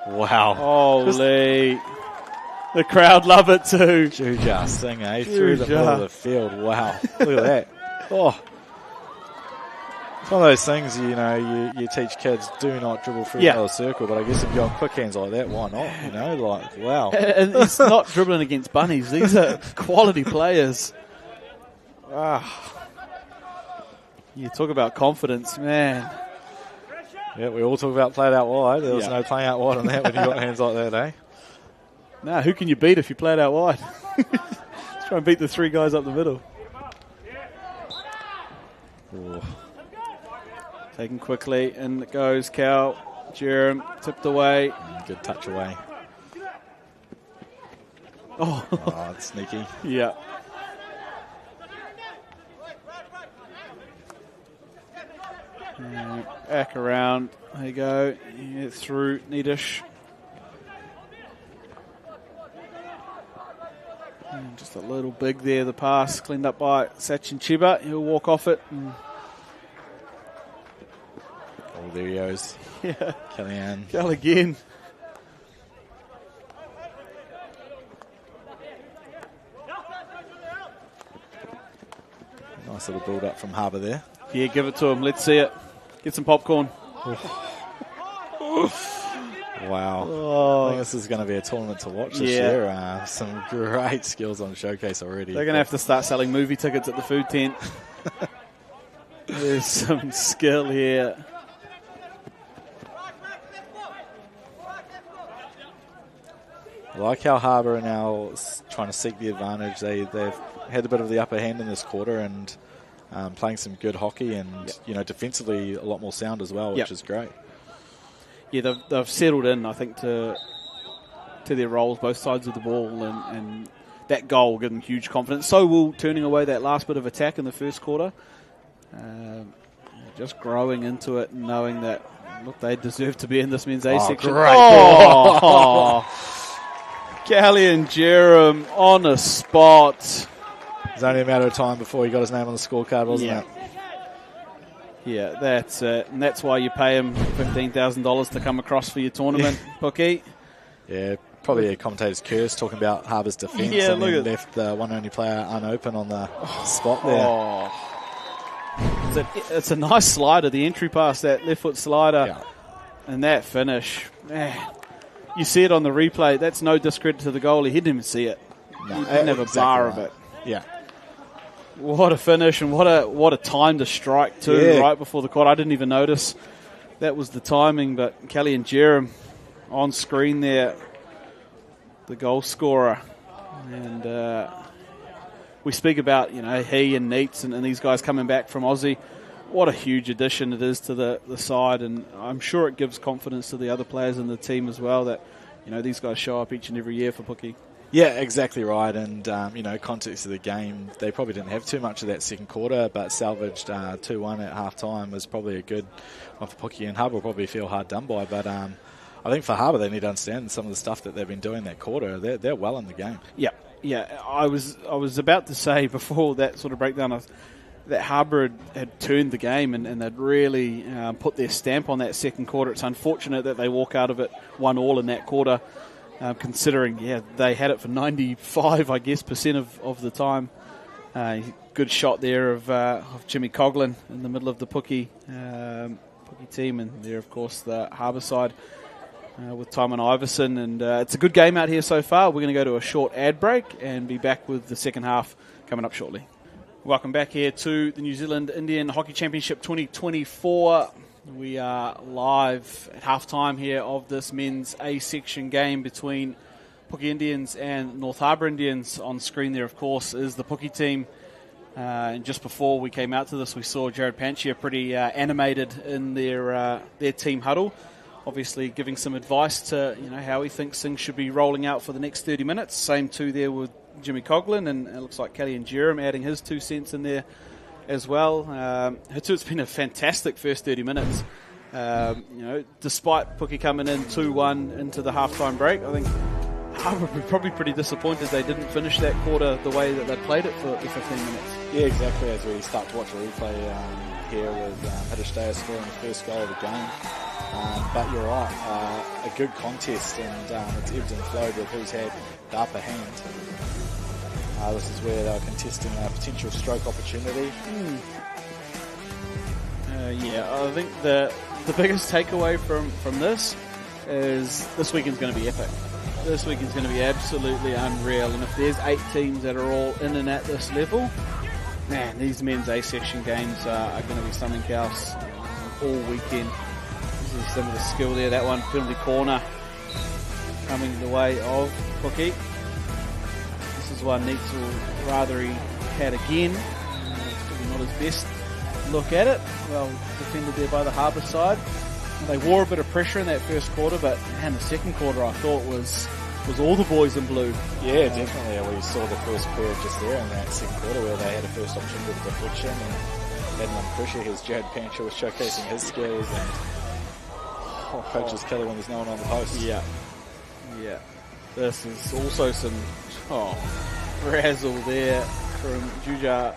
wow. Holy. The crowd love it too. Juja Singh, through the middle of the field. Wow. Look at that. Oh. It's one of those things, you teach kids, do not dribble through another circle, but I guess if you've got quick hands like that, why not? Wow. And it's not dribbling against bunnies. These are quality players. You talk about confidence, man. Yeah, we all talk about played out wide. There was no playing out wide on that when you got hands like that, eh? Nah, who can you beat if you play it out wide? Let's try and beat the three guys up the middle. Ooh. Taken quickly, and it goes Cal. Jerem tipped away. Good touch away. Oh, it's sneaky. Yeah. Back around. There you go. Yeah, through Needish. And just a little big there. The pass cleaned up by Sachin Chiba. He'll walk off it. Oh, there he goes. Yeah. Kellyanne. Cal again. Nice little build up from Harbour there. Yeah, give it to him. Let's see it. Get some popcorn. Wow. Oh. I think this is going to be a tournament to watch this year. Some great skills on showcase already. They're going to have to start selling movie tickets at the food tent. There's some skill here. I like how Harbour are now trying to seek the advantage. They've had a bit of the upper hand in this quarter and playing some good hockey and defensively a lot more sound as well, which is great. Yeah, they've settled in, I think, to their roles, both sides of the ball, and that goal will give them huge confidence. So will turning away that last bit of attack in the first quarter. just growing into it and knowing that, look, they deserve to be in this men's A section. Great. Oh! Callie and Jerem on the spot. It's only a matter of time before he got his name on the scorecard, wasn't it? Yeah, that's it. And that's why you pay him $15,000 to come across for your tournament, Pookie. Yeah, probably a commentator's curse talking about Harbour's defence and then left the one only player unopen on the spot there. It's a nice slider, the entry pass, that left foot slider. Yeah. And that finish. Man, you see it on the replay. That's no discredit to the goalie. He didn't even see it. No, he didn't have a bar of right. it. Yeah. What a finish and what a time to strike too, right before the quarter. I didn't even notice that was the timing, but Callie and Jerem on screen there, the goal scorer. And we speak about, he and Neitz and these guys coming back from Aussie. What a huge addition it is to the side, and I'm sure it gives confidence to the other players in the team as well that, these guys show up each and every year for Pookie. Yeah, exactly right. And, context of the game, they probably didn't have too much of that second quarter, but salvaged 2-1 at half-time was probably a good one for Pookie. And Harbour will probably feel hard done by. But I think for Harbour, they need to understand some of the stuff that they've been doing that quarter. They're well in the game. Yeah. I was about to say before that sort of breakdown that Harbour had turned the game and they'd really put their stamp on that second quarter. It's unfortunate that they walk out of it 1-1 in that quarter. Considering, they had it for 95, I guess, % of the time. Good shot there of Jimmy Coughlin in the middle of the Pookie team, and there, of course, the Harbour side with Timon Iverson. And it's a good game out here so far. We're going to go to a short ad break and be back with the second half coming up shortly. Welcome back here to the New Zealand Indian Hockey Championship 2024. We are live at halftime here of this men's A section game between Pookie Indians and North Harbour Indians. On screen there, of course, is the Pookie team. And just before we came out to this, we saw Jared Panchia pretty animated in their team huddle, obviously giving some advice to how he thinks things should be rolling out for the next 30 minutes. Same too there with Jimmy Coughlin, and it looks like Callie and Jerem adding his 2 cents in there as well. It's been a fantastic first 30 minutes. Despite Pookie coming in 2-1 into the halftime break, I think Harbour were probably pretty disappointed they didn't finish that quarter the way that they played it for the 15 minutes. Yeah, exactly. As we start to watch a replay here with Hadashdea scoring the first goal of the game. But you're right, a good contest, and it's ebbed and flowed with who's had the upper hand. This is where they're contesting a potential stroke opportunity. I think the biggest takeaway from this is this weekend's going to be epic. This weekend's going to be absolutely unreal. And if there's 8 teams that are all in and at this level, man, these men's A-section games are going to be something else all weekend. This is some of the skill there. That one, penalty corner, coming the way of Pookie. This is one Neitz will rather he had again. It's probably not his best look at it. Well defended there by the Harbour side. They wore a bit of pressure in that first quarter, but man, the second quarter I thought was all the boys in blue. Yeah, definitely. We saw the first period just there in that second quarter where they had a first opportunity with deflection and had them under pressure. Here's Jared Pancher was showcasing his skills, and coach is killing when there's no one on the post. Yeah. This is also some razzle there from Jujar.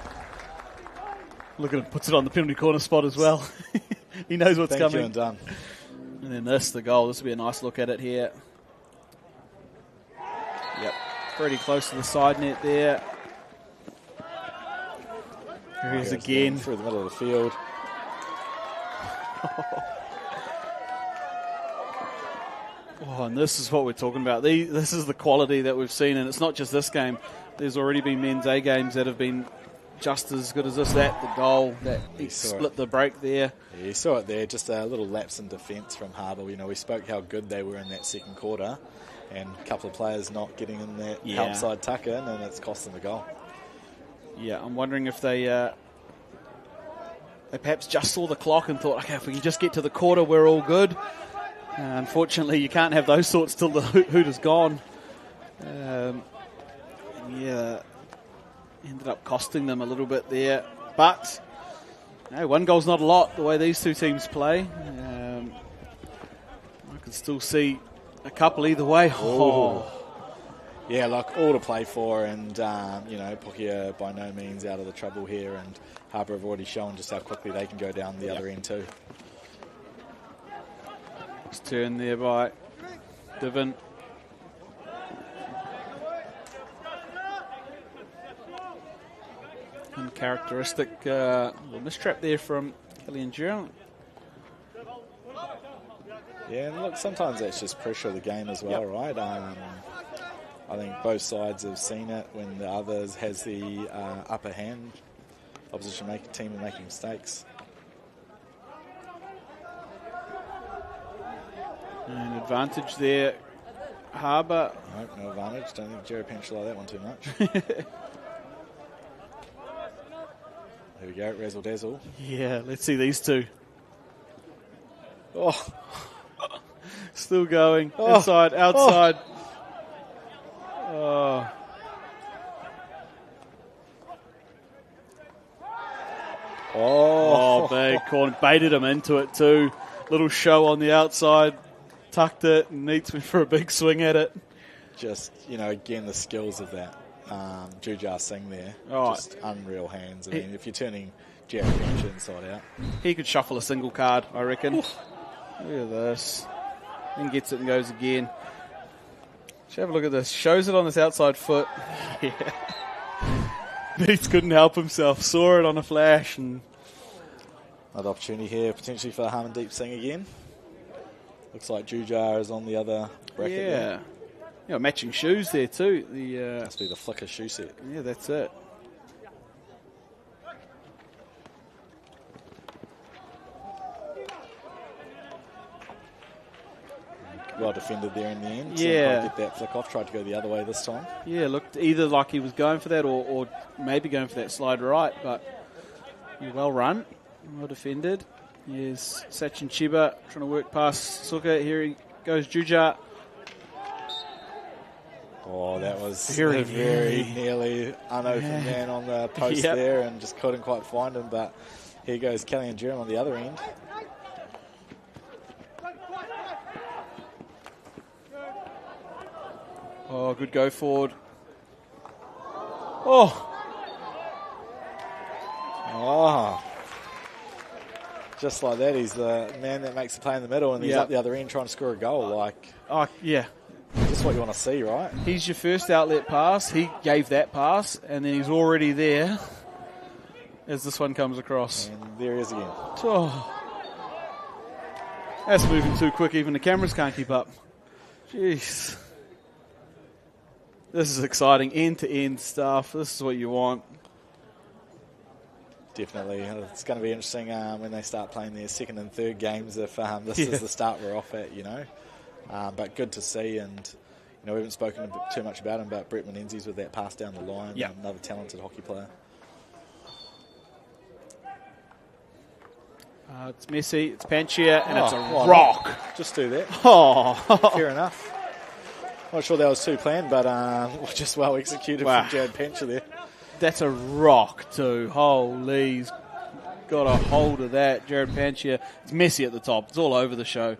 Look at him, puts it on the penalty corner spot as well. He knows what's coming. And done. And then this, the goal. This will be a nice look at it here. Yep, pretty close to the side net there. Here he is again. Through the middle of the field. And this is what we're talking about. This is the quality that we've seen, and it's not just this game. There's already been men's A games that have been just as good as this. The goal that split the break there. Yeah, you saw it there, just a little lapse in defence from Harbour. We spoke how good they were in that second quarter, and a couple of players not getting in that outside tuck in, and it's cost them the goal. Yeah, I'm wondering if they perhaps just saw the clock and thought, okay, if we can just get to the quarter, we're all good. Unfortunately, you can't have those thoughts till the hoot is gone. Ended up costing them a little bit there. But No, one goal's not a lot the way these two teams play. I can still see a couple either way. Oh. Yeah, like all to play for, and Pukekohe are by no means out of the trouble here, and Harbour have already shown just how quickly they can go down the other end too. It's turned there by Divin. Uncharacteristic little mistrap there from Kelly and Gerald. Yeah, and look, sometimes that's just pressure of the game as well, right? I think both sides have seen it when the others has the upper hand. Opposition team are making mistakes. An advantage there, Harbour. Nope, no advantage. Don't think Jared Pench will like that one too much. There we go, razzle dazzle. Yeah, let's see these two. Oh, still going. Inside, outside. Oh, big corner. Baited him into it too. Little show on the outside. Tucked it and Neats went for a big swing at it. Just, again, the skills of that. Jujar Singh there. Oh, just unreal hands. I mean, if you're turning Jared Pench inside out. He could shuffle a single card, I reckon. Look at this. Then gets it and goes again. Let's have a look at this. Shows it on this outside foot. Yeah. Neats couldn't help himself. Saw it on a flash. And another opportunity here, potentially for Harmandeep Singh again. Looks like Jujar is on the other bracket. Yeah. There. Matching shoes there too. Must be the flicker shoe set. Yeah, that's it. Well defended there in the end. Yeah. So get that flick off. Tried to go the other way this time. Yeah, looked either like he was going for that or maybe going for that slide right, but well run, well defended. Yes, Sachin Chiba trying to work past Suka. Here he goes, Jujar. Oh, that was very nearly unopened man on the post there and just couldn't quite find him. But here goes Kelly and Jerem on the other end. Oh, good go forward. Oh. Just like that, he's the man that makes the play in the middle, and he's up the other end trying to score a goal. Just what you want to see, right? He's your first outlet pass. He gave that pass, and then he's already there as this one comes across. And there he is again. Oh. That's moving too quick. Even the cameras can't keep up. Jeez. This is exciting. End-to-end stuff. This is what you want. Definitely. It's going to be interesting when they start playing their second and third games if this is the start we're off at, But good to see, and we haven't spoken too much about him, but Brett Menzies with that pass down the line, another talented hockey player. It's messy, it's Panchia, and it's a rock. Just do that. Oh. Fair enough. Not sure that was too planned, but just well executed from Jared Panchia there. That's a rock too. Holy, he's got a hold of that. Jared Panchia. It's messy at the top. It's all over the show.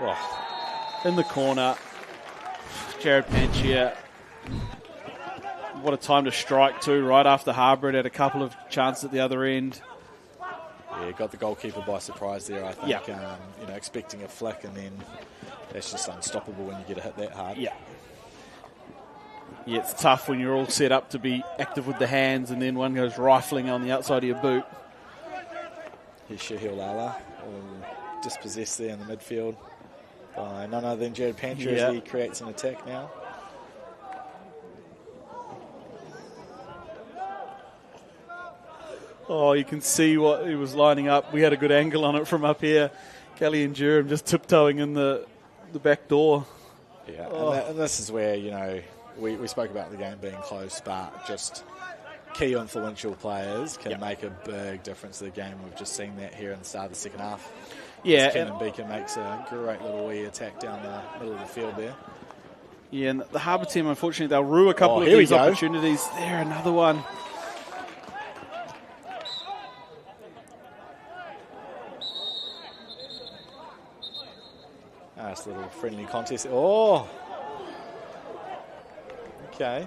Oh. In the corner, Jared Panchia. What a time to strike too, right after Harbour had a couple of chances at the other end. Yeah, got the goalkeeper by surprise there, I think. Expecting a flick, and then that's just unstoppable when you get a hit that hard. Yeah, it's tough when you're all set up to be active with the hands, and then one goes rifling on the outside of your boot. Here's Shahil Lala, dispossessed there in the midfield by none other than Jared Panchia as he creates an attack now. Oh, you can see what he was lining up. We had a good angle on it from up here. Kelly and Jerem just tiptoeing in the back door. Yeah, and this is where, we spoke about the game being close, but just key influential players can make a big difference to the game. We've just seen that here in the start of the second half. Yeah, Kenan Beacon makes a great little wee attack down the middle of the field there. Yeah, and the Harbour team, unfortunately, they'll rue a couple of these opportunities. There, another one. nice little friendly contest. Oh! Okay.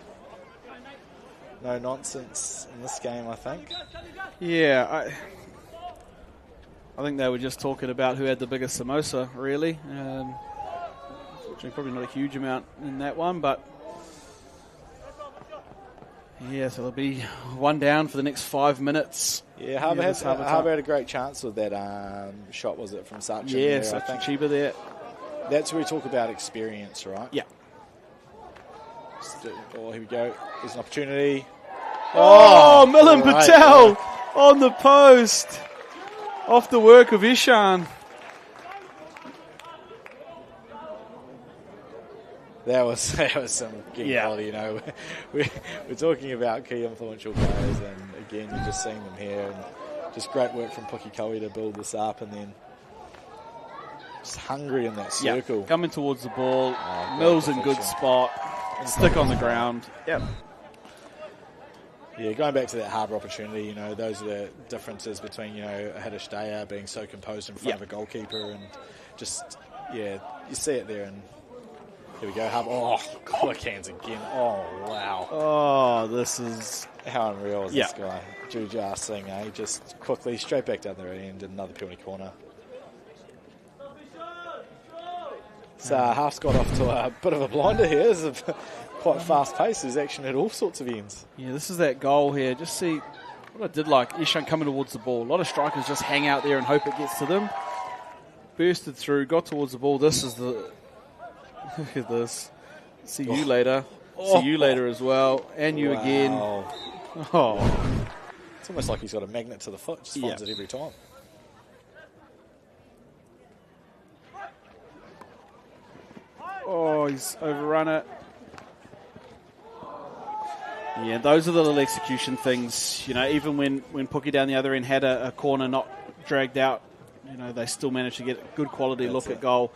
No nonsense in this game, I think. Yeah, I think they were just talking about who had the biggest samosa, really. Unfortunately, probably not a huge amount in that one, but yeah, so there'll be one down for the next 5 minutes. Yeah, Harbour had a great chance with that shot, was it, from Sachin? Yeah, Sachin Chiba there. That's where we talk about experience, right? Yeah. Oh, here we go. There's an opportunity. Oh, Milan Patel on the post. Off the work of Ishan. That was some good quality, you know. We're talking about key influential players, and again, you're just seeing them here, and just great work from Pukekohe to build this up, and then just hungry in that circle. Coming towards the ball. Mills in good spot. Stick on the ground. Yep. Yeah, going back to that Harbour opportunity, you know, those are the differences between, you know, Hadashdaya being so composed in front of a goalkeeper, and just, you see it there, and here we go, Harbour. Oh, quick hands again. Oh, wow. Oh, this is... How unreal is this guy? Jujar Singh, just quickly, straight back down the end, another penalty corner. So Half's got off to a bit of a blinder here. This is quite fast pace. There's action at all sorts of ends. Yeah, this is that goal here. Just see what I did like. Ishan coming towards the ball. A lot of strikers just hang out there and hope it gets to them. Bursted through, got towards the ball. This is the... Look at this. See you later. See you later as well. And you again. Oh. It's almost like he's got a magnet to the foot. Just finds it every time. Oh, he's overrun it. Yeah, those are the little execution things. You know, even when Puki down the other end had a corner not dragged out, you know, they still managed to get a good quality look at goal.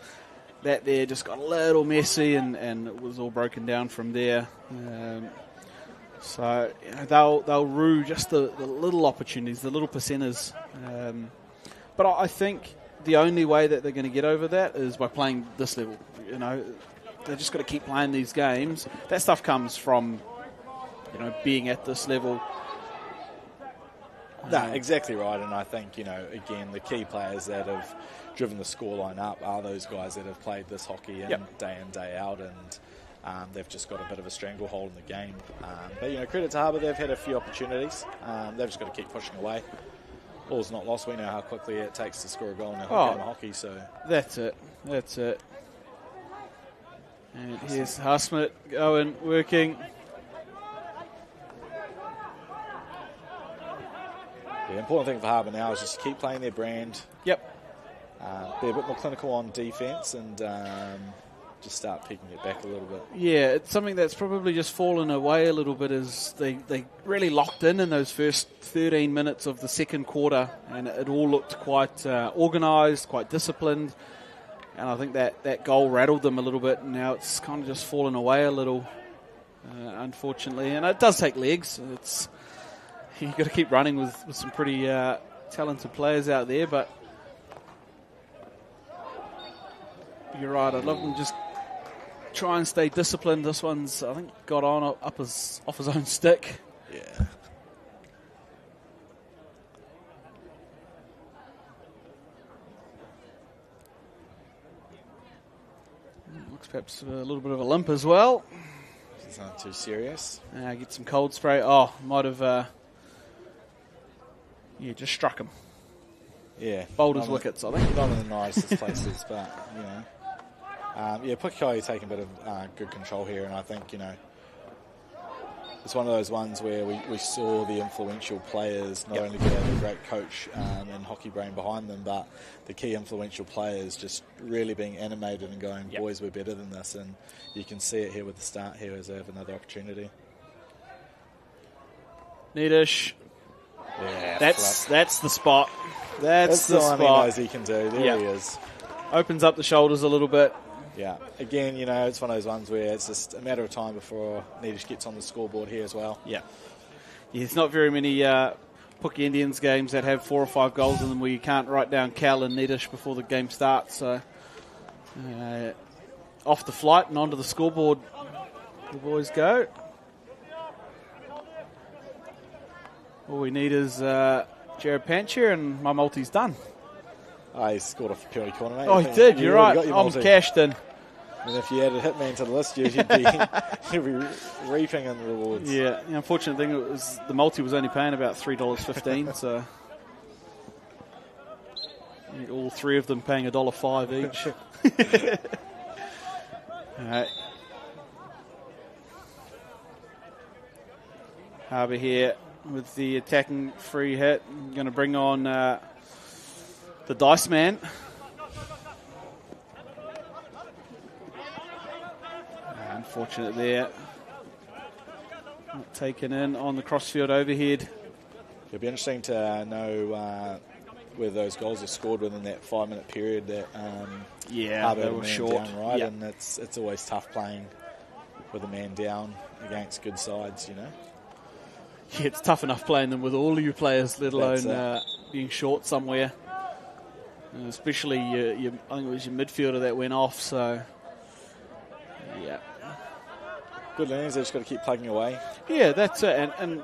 That there just got a little messy, and it was all broken down from there. So you know, they'll rue just the little opportunities, the little percenters. But I think the only way that they're going to get over that is by playing this level. You know, they've just got to keep playing these games. That stuff comes from, you know, being at this level. No, exactly right. And I think, you know, again, the key players that have driven the scoreline up are those guys that have played this hockey in day out, and they've just got a bit of a stranglehold in the game. But, you know, credit to Harbour, they've had a few opportunities. They've just got to keep pushing away. All's not lost. We know how quickly it takes to score a goal in a game of hockey. So that's it. And here's Hasmit going, working. The important thing for Harbour now is just to keep playing their brand. Yep. Be a bit more clinical on defence, and just start picking it back a little bit. Yeah, it's something that's probably just fallen away a little bit, is they really locked in those first 13 minutes of the second quarter, and it all looked quite organised, quite disciplined. And I think that goal rattled them a little bit, and now it's kind of just fallen away a little, unfortunately. And it does take legs. You've got to keep running with some pretty talented players out there, but you're right. I'd love them just try and stay disciplined. This one's, I think, got on off his own stick. Yeah. Looks perhaps a little bit of a limp as well. It's not too serious. Get some cold spray. Oh, might have... just struck him. Yeah. Boulders wickets, I think. Not in the nicest places, but, you know. Pukekohe taking a bit of good control here, and I think, you know, it's one of those ones where we saw the influential players not only get a great coach and hockey brain behind them, but the key influential players just really being animated and going, boys, we're better than this, and you can see it here with the start here as they have another opportunity. Needish. Yeah, that's the spot. That's the spot. He knows he can do. There he is. Opens up the shoulders a little bit. Yeah. Again, you know, it's one of those ones where it's just a matter of time before Needish gets on the scoreboard here as well. Yeah. There's not very many Puke Indians games that have 4 or 5 goals in them where you can't write down Cal and Needish before the game starts. So Off the flight and onto the scoreboard the boys go. All we need is Jared Pancher and my multi's done. Oh, he scored off the penalty corner, mate. Oh, he did, you're right. I'm cashed in. And if you added Hitman to the list, you'd be, you'd be reaping in the rewards. Yeah, the unfortunate thing was the multi was only paying about $3.15, so I think all three of them paying $1.05 each. All right. Harbour here with the attacking free hit. I'm going to bring on the Dice Man. Unfortunate there. Not taken in on the crossfield overhead. It'll be interesting to know whether those goals are scored within that 5-minute period that Harbour they were short. down, right? Yep. And it's always tough playing with a man down against good sides, you know. Yeah, it's tough enough playing them with all of your players, let alone being short somewhere. And especially your, I think it was your midfielder that went off, so yeah. Good learnings, they've just got to keep plugging away. Yeah, that's it. And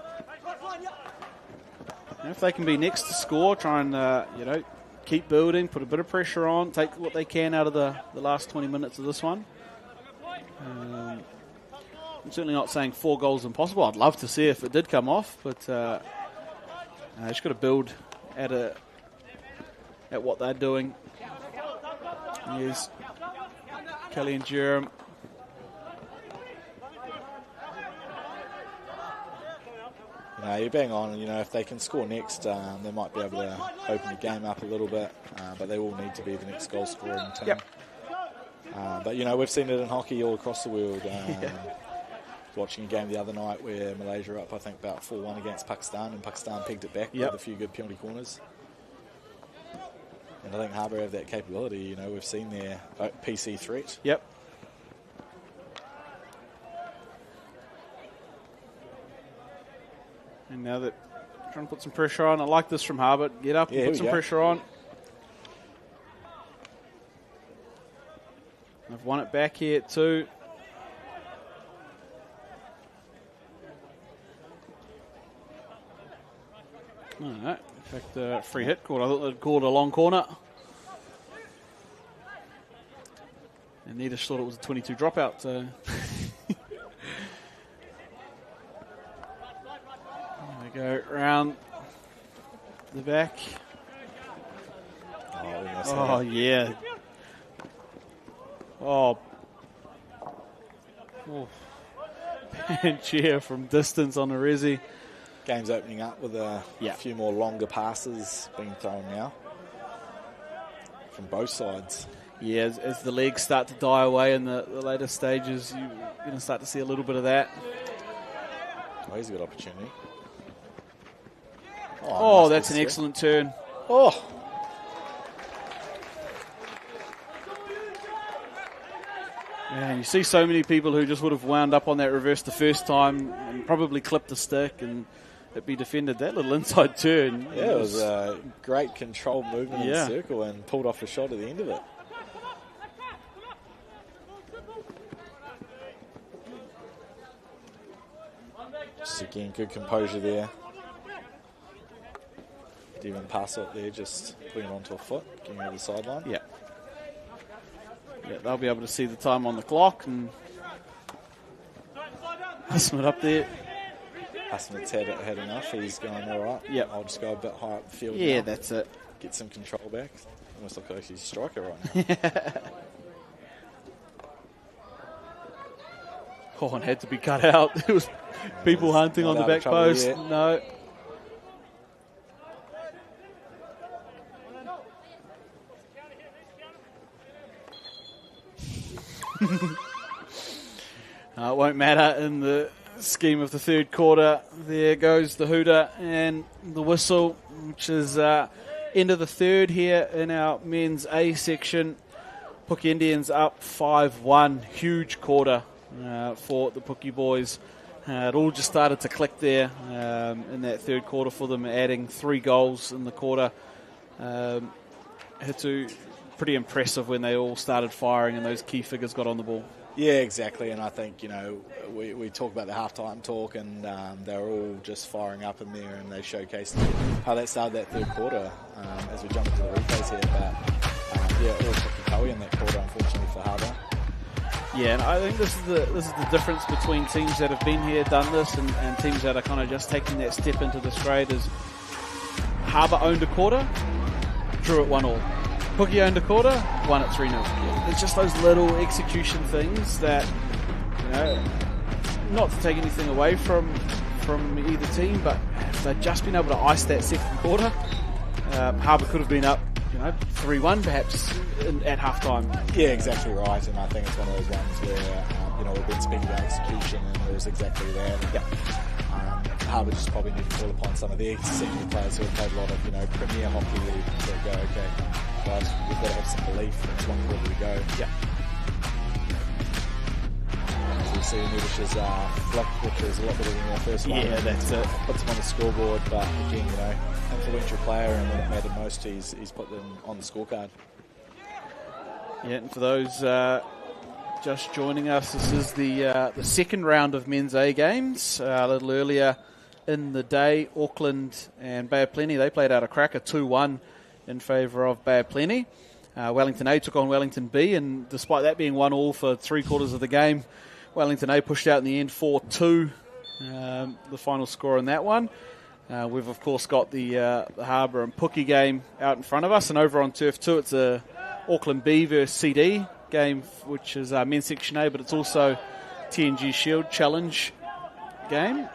if they can be next to score, try and keep building, put a bit of pressure on, take what they can out of the last 20 minutes of this one. I'm certainly not saying 4 goals impossible. I'd love to see if it did come off, but just got to build at what they're doing. Here's Kelly and Jerem. You're bang on, and if they can score next, they might be able to open the game up a little bit, but they will need to be the next goal scorer in the team. Yep. But we've seen it in hockey all across the world. Watching a game the other night where Malaysia were up, I think, about 4-1 against Pakistan, and Pakistan pegged it back with a few good penalty corners. And I think Harbour have that capability. We've seen their PC threat. Yep. And now that trying to put some pressure on, I like this from Harbour. Get up and put some pressure on. They've won it back here too. No. In fact, free hit called. I thought they'd called a long corner. And Nedish thought it was a 22 dropout. So. There we go, round the back. Oh, yeah. Oh. And cheer from distance on a resi. Game's opening up with a few more longer passes being thrown now from both sides. Yeah, as the legs start to die away in the later stages, you're going to start to see a little bit of that. Oh, he's a good opportunity. Oh, that's an excellent turn. Oh. And you see so many people who just would have wound up on that reverse the first time and probably clipped the stick and it be defended. That little inside turn. Yeah, it was a great controlled movement in the circle and pulled off a shot at the end of it. Just again, good composure there. Didn't even pass it there, just putting it onto a foot, getting over the sideline. Yeah. Yeah, they'll be able to see the time on the clock and Husman up there. Husman's had enough. He's going all right. Yep. I'll just go a bit high up the field. Yeah, now. That's it. Get some control back. Almost like he's a striker right now. Oh, and had to be cut out. There was people hunting on the back post. Yet. No. It won't matter in the scheme of the third quarter. There goes the hooter and the whistle, which is end of the third here in our men's A section. Puke Indians up 5-1. Huge quarter for the Puke boys. It all just started to click there in that third quarter for them, adding 3 goals in the quarter. Hitu pretty impressive when they all started firing and those key figures got on the ball. Yeah, exactly. And I think, we talk about the halftime talk, and they were all just firing up in there, and they showcased how that started that third quarter as we jump into the replays here. But it was Pukekohe in that quarter, unfortunately, for Harbour. Yeah, and I think this is the difference between teams that have been here, done this, and teams that are kind of just taking that step into this grade. Is Harbour owned a quarter, drew it 1-1. Puke owned a quarter, won it 3-0. It's just those little execution things that, not to take anything away from either team, but if they'd just been able to ice that second quarter, Harbour could have been up 3-1 perhaps at half-time. Yeah, exactly right, and I think it's one of those ones where, we've been speaking about execution, and it was exactly that. Yep. Harbour just probably need to call upon some of their senior players who have played a lot of, Premier hockey league to go, okay, guys, we've got to have some belief in this one quarter to go. Yeah. So you see Nedish's flick, which is a lot better than the first one. Yeah, that's it. Puts him on the scoreboard, but again, influential player, and when it mattered most, he's put them on the scorecard. Yeah, and for those just joining us, this is the second round of men's A games. A little earlier in the day, Auckland and Bay of Plenty, they played out a cracker 2-1 in favour of Bay of Plenty. Wellington A took on Wellington B, and despite that being 1-1 for 3/4 of the game, Wellington A pushed out in the end 4-2, the final score in that one. We've, of course, got the Harbour and Puke game out in front of us, and over on Turf 2, it's a Auckland B versus CD game, which is men's Section A, but it's also TNG Shield Challenge game.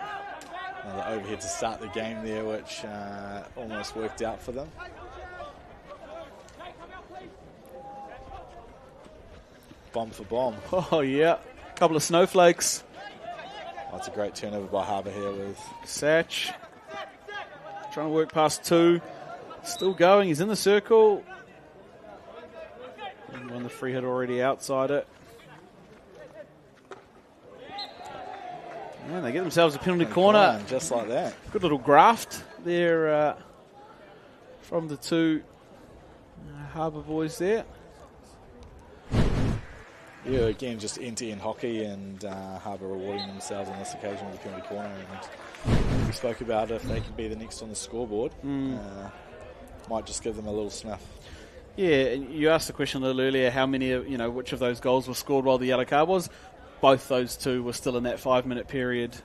Another overhead to start the game there, which almost worked out for them. Bomb for bomb. Oh, yeah. A couple of snowflakes. Oh, it's a great turnover by Harbour here with Satch trying to work past two. Still going. He's in the circle. And won the free hit already outside it. And they get themselves a penalty corner. Just like that. Good little graft there from the two Harbour boys there. Yeah, again, just end-to-end hockey, and Harbour rewarding themselves on this occasion with a penalty corner. And we spoke about if they could be the next on the scoreboard, might just give them a little sniff. Yeah, you asked the question a little earlier, how many, which of those goals were scored while the yellow card was. Both those two were still in that 5-minute period.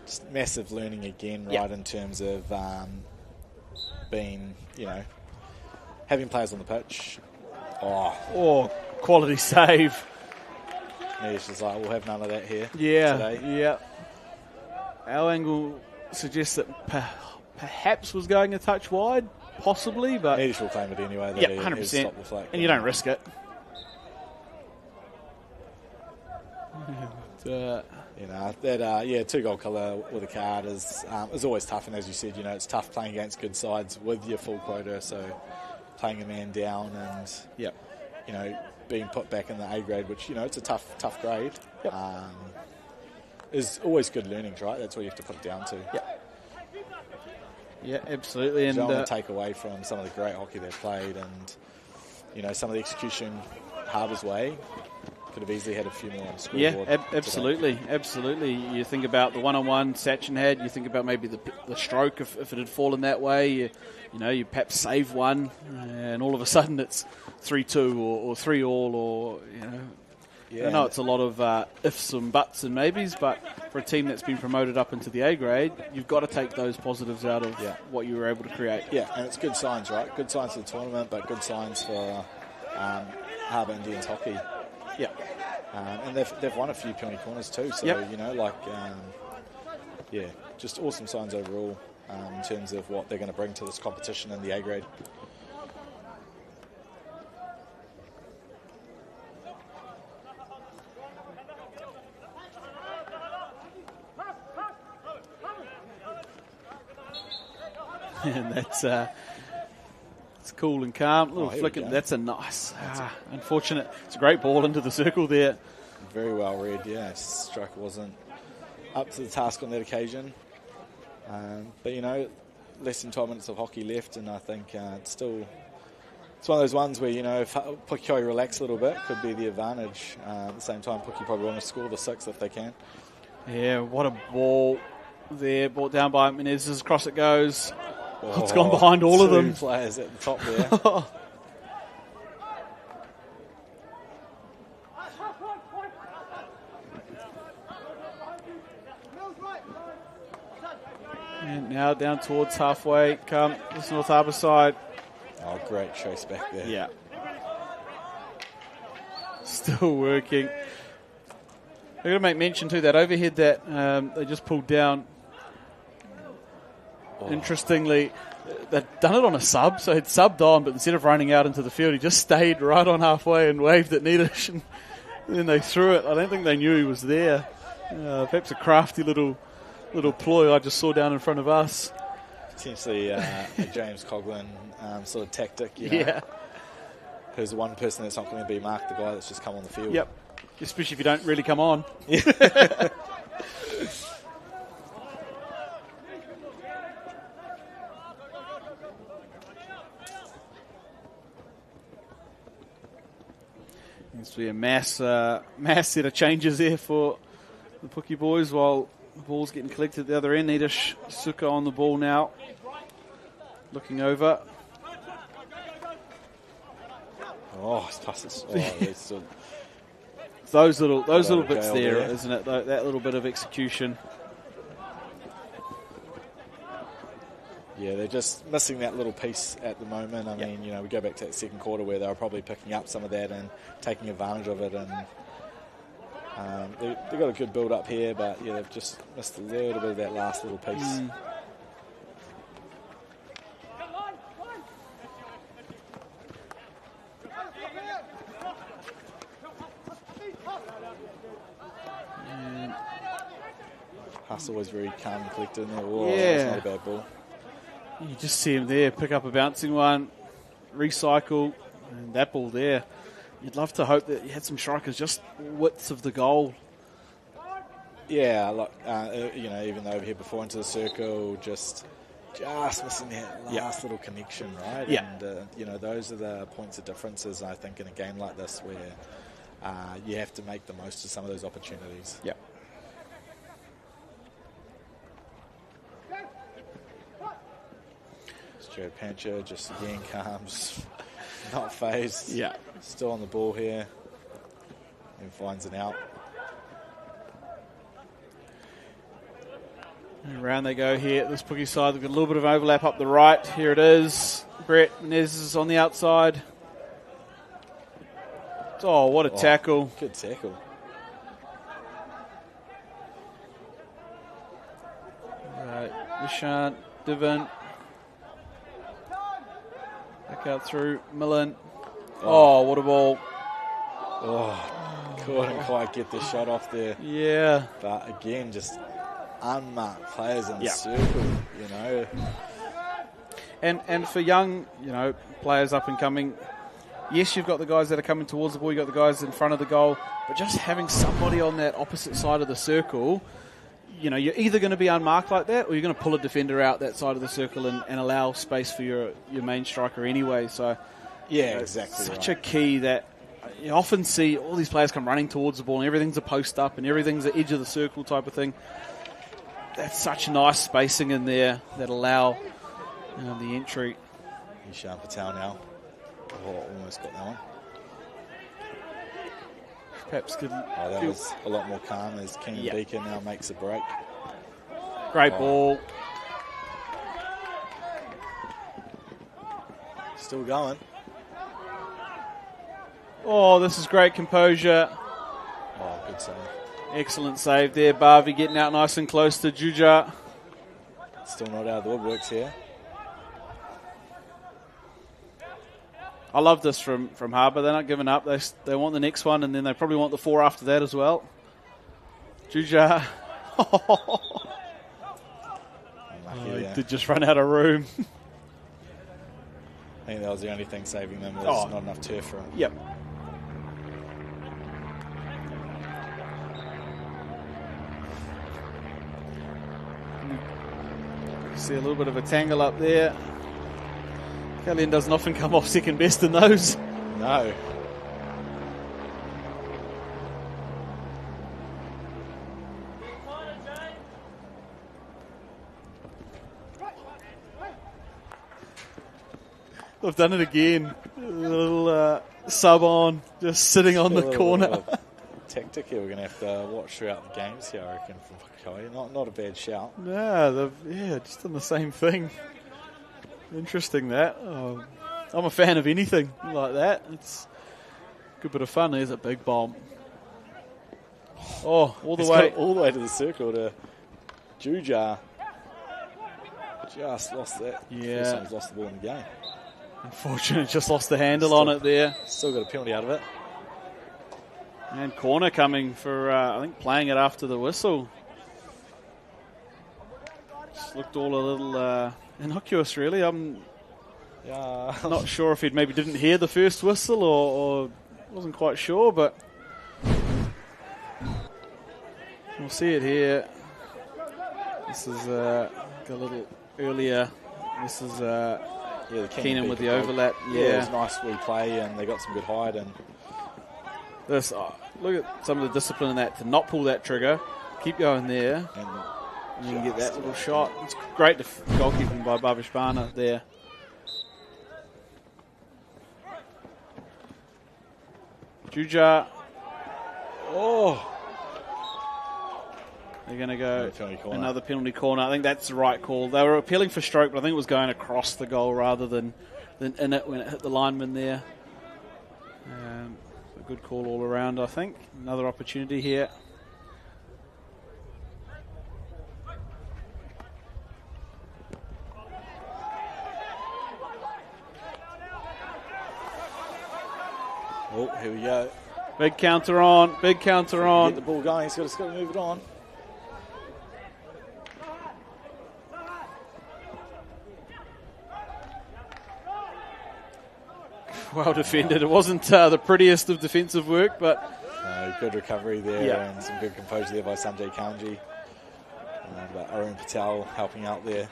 Just massive learning again, right, yep. In terms of being, having players on the pitch. Oh, quality save. Yeah, it's just like, we'll have none of that here today. Yeah. Our angle suggests that perhaps was going a touch wide, possibly, but... Nedish will claim it anyway. Yeah, 100%. The flag, and you don't risk it. Two-goal colour with a card is always tough, and as you said, it's tough playing against good sides with your full quota, so playing a man down and, being put back in the A grade, which, it's a tough grade, is always good learnings, right? That's what you have to put it down to. Yeah, absolutely. And don't want to take away from some of the great hockey they've played, and, some of the execution Harbour's way. Could have easily had a few more on the scoreboard. Yeah, absolutely. You think about the one-on-one Sachin had. You think about maybe the stroke if it had fallen that way. You perhaps save one, and all of a sudden it's 3-2 or 3-all, or I know it's a lot of ifs and buts and maybes, but for a team that's been promoted up into the A grade, you've got to take those positives out of what you were able to create. Yeah, and it's good signs, right? Good signs for the tournament, but good signs for Harbour Indians hockey. Yeah. And they've won a few penalty corners too, so, just awesome signs overall in terms of what they're going to bring to this competition in the A grade. And that's it's cool and calm. Little flick. That's a nice. Unfortunate. It's a great ball into the circle there. Very well read. Yeah, striker wasn't up to the task on that occasion. But less than 12 minutes of hockey left, and I think it's still It's one of those ones where, you know, if Pukekohe relax a little bit, could be the advantage. At the same time, Puke probably want to score the 6 if they can. Yeah, what a ball there. Brought down by Menezes. Across it goes. It's gone behind all of them. 2 players at the top there. And now down towards halfway come this North Harbour side. Oh, great chase back there. Yeah. Still working. I've got to make mention too, that overhead that they just pulled down. Interestingly, they'd done it on a sub, so he'd subbed on, but instead of running out into the field, he just stayed right on halfway and waved at Nidish, and then they threw it. I don't think they knew he was there. Perhaps a crafty little ploy I just saw down in front of us. Potentially a James Coughlin sort of tactic, you know. Yeah. Who's the one person that's not going to be marked, the guy that's just come on the field. Yep. Especially if you don't really come on. Seems to be a mass set of changes there for the Puke boys while the ball's getting collected at the other end. Nidish Suka on the ball now. Looking over. Oh, it's passes. Oh, those little bits there, there, isn't it? That little bit of execution. Yeah, they're just missing that little piece at the moment. I mean, you know, we go back to that second quarter where they were probably picking up some of that and taking advantage of it. And they've got a good build up here, but yeah, they've just missed a little bit of that last little piece. Huss always very calm and collected in there. Oh, Yeah. That's not a bad ball. You just see him there, pick up a bouncing one, recycle, and that ball there. You'd love to hope that you had some strikers just widths of the goal. Yeah, like, you know, even over here before into the circle, just missing that last little connection, right? Yeah. And, you know, those are the points of differences, I think, in a game like this where you have to make the most of some of those opportunities. Yeah. Jared Pancher just again comes, not phased. Yeah. Still on the ball here and finds it out. And around they go here at this Puke side. They've got a little bit of overlap up the right. Here it is. Brett Menezes is on the outside. Oh, what a tackle. Good tackle. Right, Nishant, Divan. Back out through Millen. Oh, what a ball. Oh, couldn't quite get the shot off there. Yeah. But again, just unmarked players in the circle, you know. And for young, you know, players up and coming, yes, you've got the guys that are coming towards the ball, you've got the guys in front of the goal, but just having somebody on that opposite side of the circle, you know, you're either going to be unmarked like that or you're going to pull a defender out that side of the circle and allow space for your main striker anyway. So, yeah, exactly. Such a key that you often see all these players come running towards the ball and everything's a post up and everything's the edge of the circle type of thing. That's such nice spacing in there that allow the entry. Ishan Patel now. Oh, almost got that one. Perhaps could. Oh, that was a lot more calm as Kenny Beaker now makes a break. Great ball. Still going. Oh, this is great composure. Oh, good save. Excellent save there. Barvi getting out nice and close to Juja. Still not out of the woodworks here. I love this from Harbour. They're not giving up. They want the next one, and then they probably want the 4 after that as well. Juja. He did just run out of room. I think that was the only thing saving them. There's not enough turf for him. Yep. See a little bit of a tangle up there. Kalien doesn't often come off second best in those. No. I've done it again. A little sub on, just sitting on the corner. Tactic here we're going to have to watch throughout the games here, I reckon, from Pukekohe. Not a bad shout. Yeah, just done the same thing. Interesting that. I'm a fan of anything like that. It's a good bit of fun. There's a big bomb. Oh, all the way to the circle to Juja. Just lost that. Yeah. First time he's lost the ball in the game. Unfortunately, just lost the handle on it there. Still got a penalty out of it. And corner coming for, I think, playing it after the whistle. Just looked all a little innocuous, really. I'm not sure if he maybe didn't hear the first whistle or wasn't quite sure, but we'll see it here. This is a little earlier. This is the Keenan with the overlap. Yeah, it was nice replay, and they got some good height. And this, look at some of the discipline in that to not pull that trigger, keep going there, and you can get that little shot. It's great goalkeeping by Babish Bana there. Juja. Oh. They're going to go another penalty corner. I think that's the right call. They were appealing for stroke, but I think it was going across the goal rather than in it when it hit the lineman there. A good call all around, I think. Another opportunity here. Oh, here we go. Big counter on. Big counter on. Get the ball going. He's just got to move it on. Well defended. It wasn't the prettiest of defensive work, but good recovery there and some good composure there by Sanjay Kanji. But Arun Patel helping out there.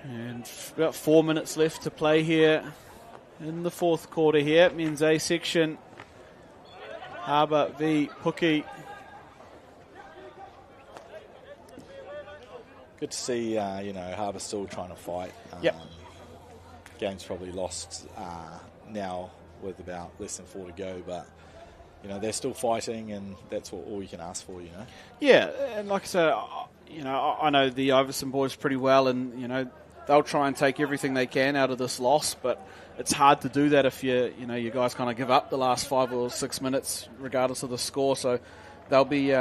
And about 4 minutes left to play here in the fourth quarter here. Men's A section. Harbour v Puki. Good to see, Harbour still trying to fight. Game's probably lost now with about less than 4 to go, but they're still fighting, and that's all you can ask for. Yeah, and like I said, I know the Iverson boys pretty well, and they'll try and take everything they can out of this loss, but it's hard to do that if you guys kind of give up the last 5 or 6 minutes, regardless of the score. So they'll be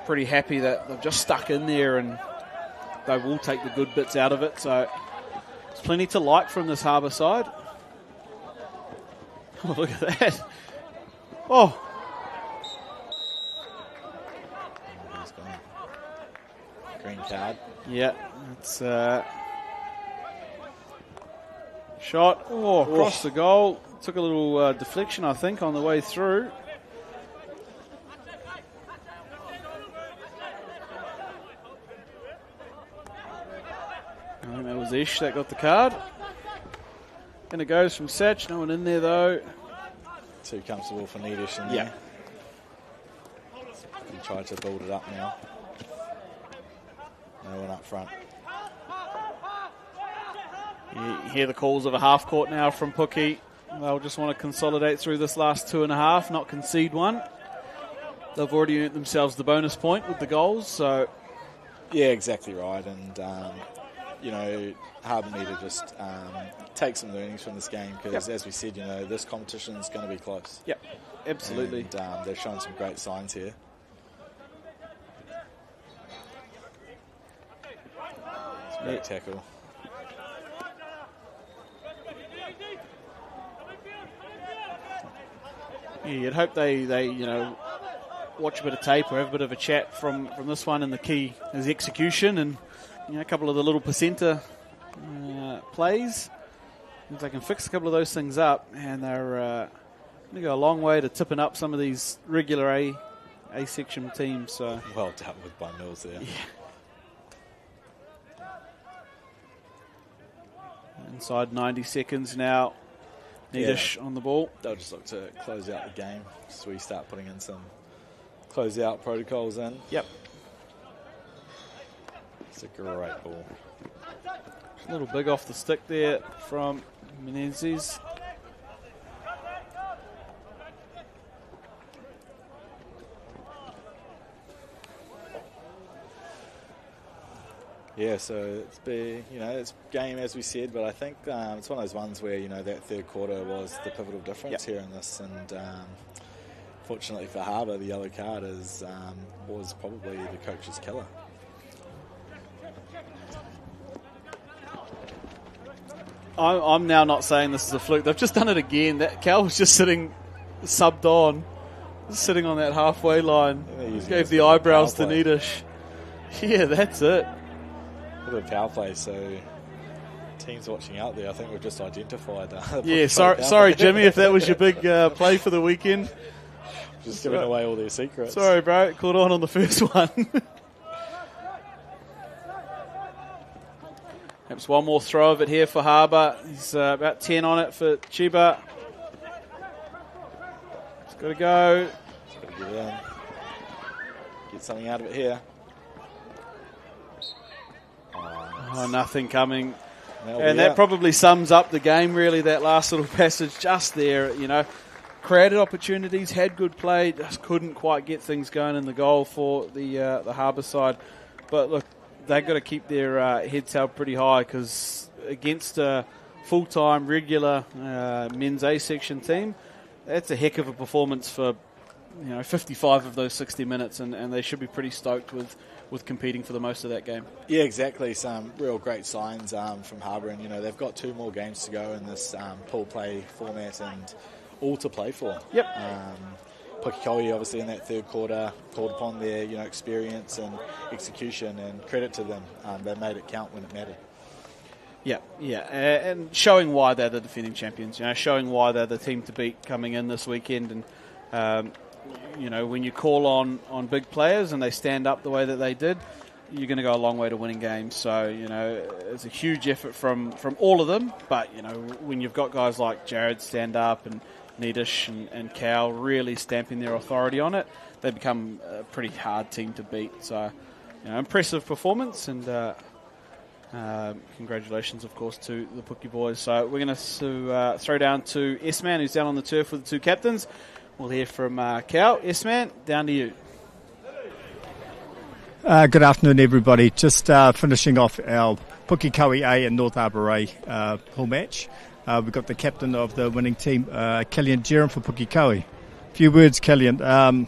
pretty happy that they've just stuck in there, and they will take the good bits out of it. So there's plenty to like from this Harbour side. Oh, look at that! Oh. He's gone. Green card. Yeah, it's. Shot, across the goal. Took a little deflection, I think, on the way through. I think that was Ish that got the card. And it goes from Satch. No one in there, though. Too comfortable for Needish in there. He tried to build it up now. No one up front. You hear the calls of a half court now from Puki. They'll just want to consolidate through this last 2.5, not concede one. They've already earned themselves the bonus point with the goals, so... Yeah, exactly right. And, Harbour need to just take some learnings from this game because, as we said, this competition is going to be close. Yep, absolutely. And they've shown some great signs here. It's a great tackle. Yeah, you'd hope they watch a bit of tape or have a bit of a chat from this one, and the key is execution and a couple of the little placenta plays. if they can fix a couple of those things up, and they're going to go a long way to tipping up some of these regular A section teams. So. Well dealt with by Mills there. Yeah. Inside 90 seconds now. Needish on the ball. They'll just look to close out the game so we start putting in some close-out protocols in. Yep. It's a great ball. A little big off the stick there from Menezes. Yeah, so it's game as we said, but I think it's one of those ones where that third quarter was the pivotal difference here in this, and fortunately for Harbour, the yellow card was probably the coach's killer. I'm now not saying this is a fluke. They've just done it again. That Cal was just sitting subbed on, sitting on that halfway line. Just gave the eyebrows to Needish. Yeah, that's it. A bit of power play, so teams watching out there, I think we've just identified. Yeah, sorry, Jimmy, if that was your big play for the weekend. Just giving away all their secrets. Sorry, bro, caught on the first one. Perhaps one more throw of it here for Harbour. He's about 10 on it for Chiba. It's got to go. It's got to get in. Get something out of it here. Oh, nothing coming. And that probably sums up the game, really, that last little passage just there. Created opportunities, had good play, just couldn't quite get things going in the goal for the Harbour side. But look, they've got to keep their heads held pretty high, because against a full-time, regular men's A-section team, that's a heck of a performance for 55 of those 60 minutes, and they should be pretty stoked with competing for the most of that game. Yeah, exactly. Some real great signs from Harbour, and they've got 2 more games to go in this pool play format, and all to play for. Yep. Pukekohe, obviously, in that third quarter, called upon their experience and execution, and credit to them. They made it count when it mattered. Yeah, and showing why they're the defending champions. Showing why they're the team to beat coming in this weekend, and when you call on big players and they stand up the way that they did, you're going to go a long way to winning games. So, it's a huge effort from all of them. But, when you've got guys like Jared stand up and Needish and Cal really stamping their authority on it, they become a pretty hard team to beat. So, impressive performance, and congratulations, of course, to the Puki boys. So we're going to throw down to S-Man, who's down on the turf with the 2 captains. We'll hear from Cal. S-Man, down to you. Good afternoon, everybody. Just finishing off our Pukekohe A and North Harbour A pool match. We've got the captain of the winning team, Killian Jerem for Pukekohe. A few words, Killian. How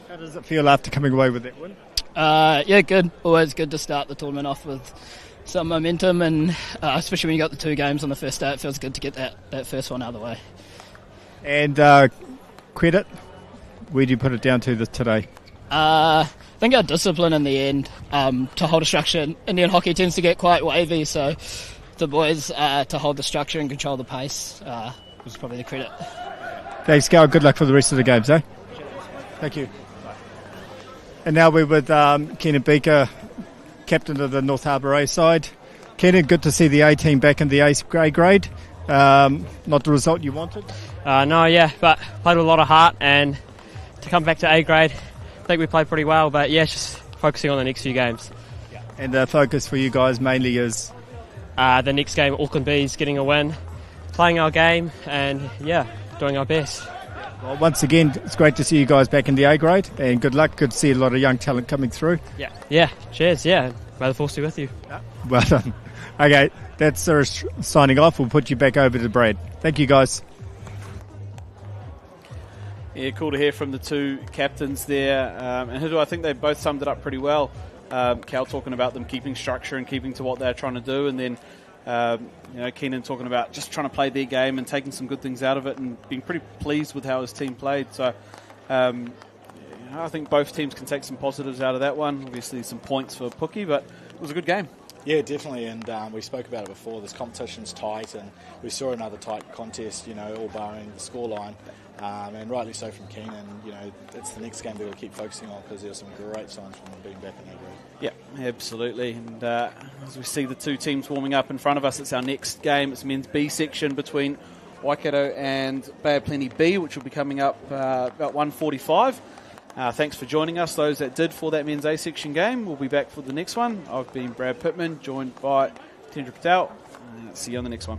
does it feel after coming away with that win? Yeah, good. Always good to start the tournament off with some momentum, and especially when you got the 2 games on the first day, it feels good to get that first one out of the way. And credit, where do you put it down to today? I think our discipline in the end to hold a structure. Indian hockey tends to get quite wavy, so the boys to hold the structure and control the pace was probably the credit. Thanks, Cal. Good luck for the rest of the games, eh? Thank you. And now we're with Kenan Beaker, captain of the North Harbour A side. Kenan, good to see the A team back in the A grade. Not the result you wanted? No, yeah, but played with a lot of heart, and to come back to A grade, I think we played pretty well, but yeah, just focusing on the next few games. Yeah. And the focus for you guys mainly is? The next game, Auckland Bees, getting a win, playing our game, and yeah, doing our best. Well, once again, it's great to see you guys back in the A grade, and good luck. Good to see a lot of young talent coming through. Yeah, cheers, yeah. May the force be with you. Well done. Okay, that's signing off. We'll put you back over to Brad. Thank you, guys. Yeah, cool to hear from the 2 captains there. And Hidu, I think they both summed it up pretty well. Cal talking about them keeping structure and keeping to what they're trying to do, and then Kenan talking about just trying to play their game and taking some good things out of it, and being pretty pleased with how his team played. So I think both teams can take some positives out of that one. Obviously some points for Puki, but it was a good game. Yeah, definitely, and we spoke about it before. This competition's tight, and we saw another tight contest, all barring the scoreline, and rightly so from Keenan. It's the next game that we'll keep focusing on because there's some great signs from them being back in A grade. Yeah, absolutely. And as we see the two teams warming up in front of us, it's our next game. It's men's B section between Waikato and Bay of Plenty B, which will be coming up about 1:45. Thanks for joining us, those that did for that men's A section game. We'll be back for the next one. I've been Brad Pittman, joined by Tendra Patel. See you on the next one.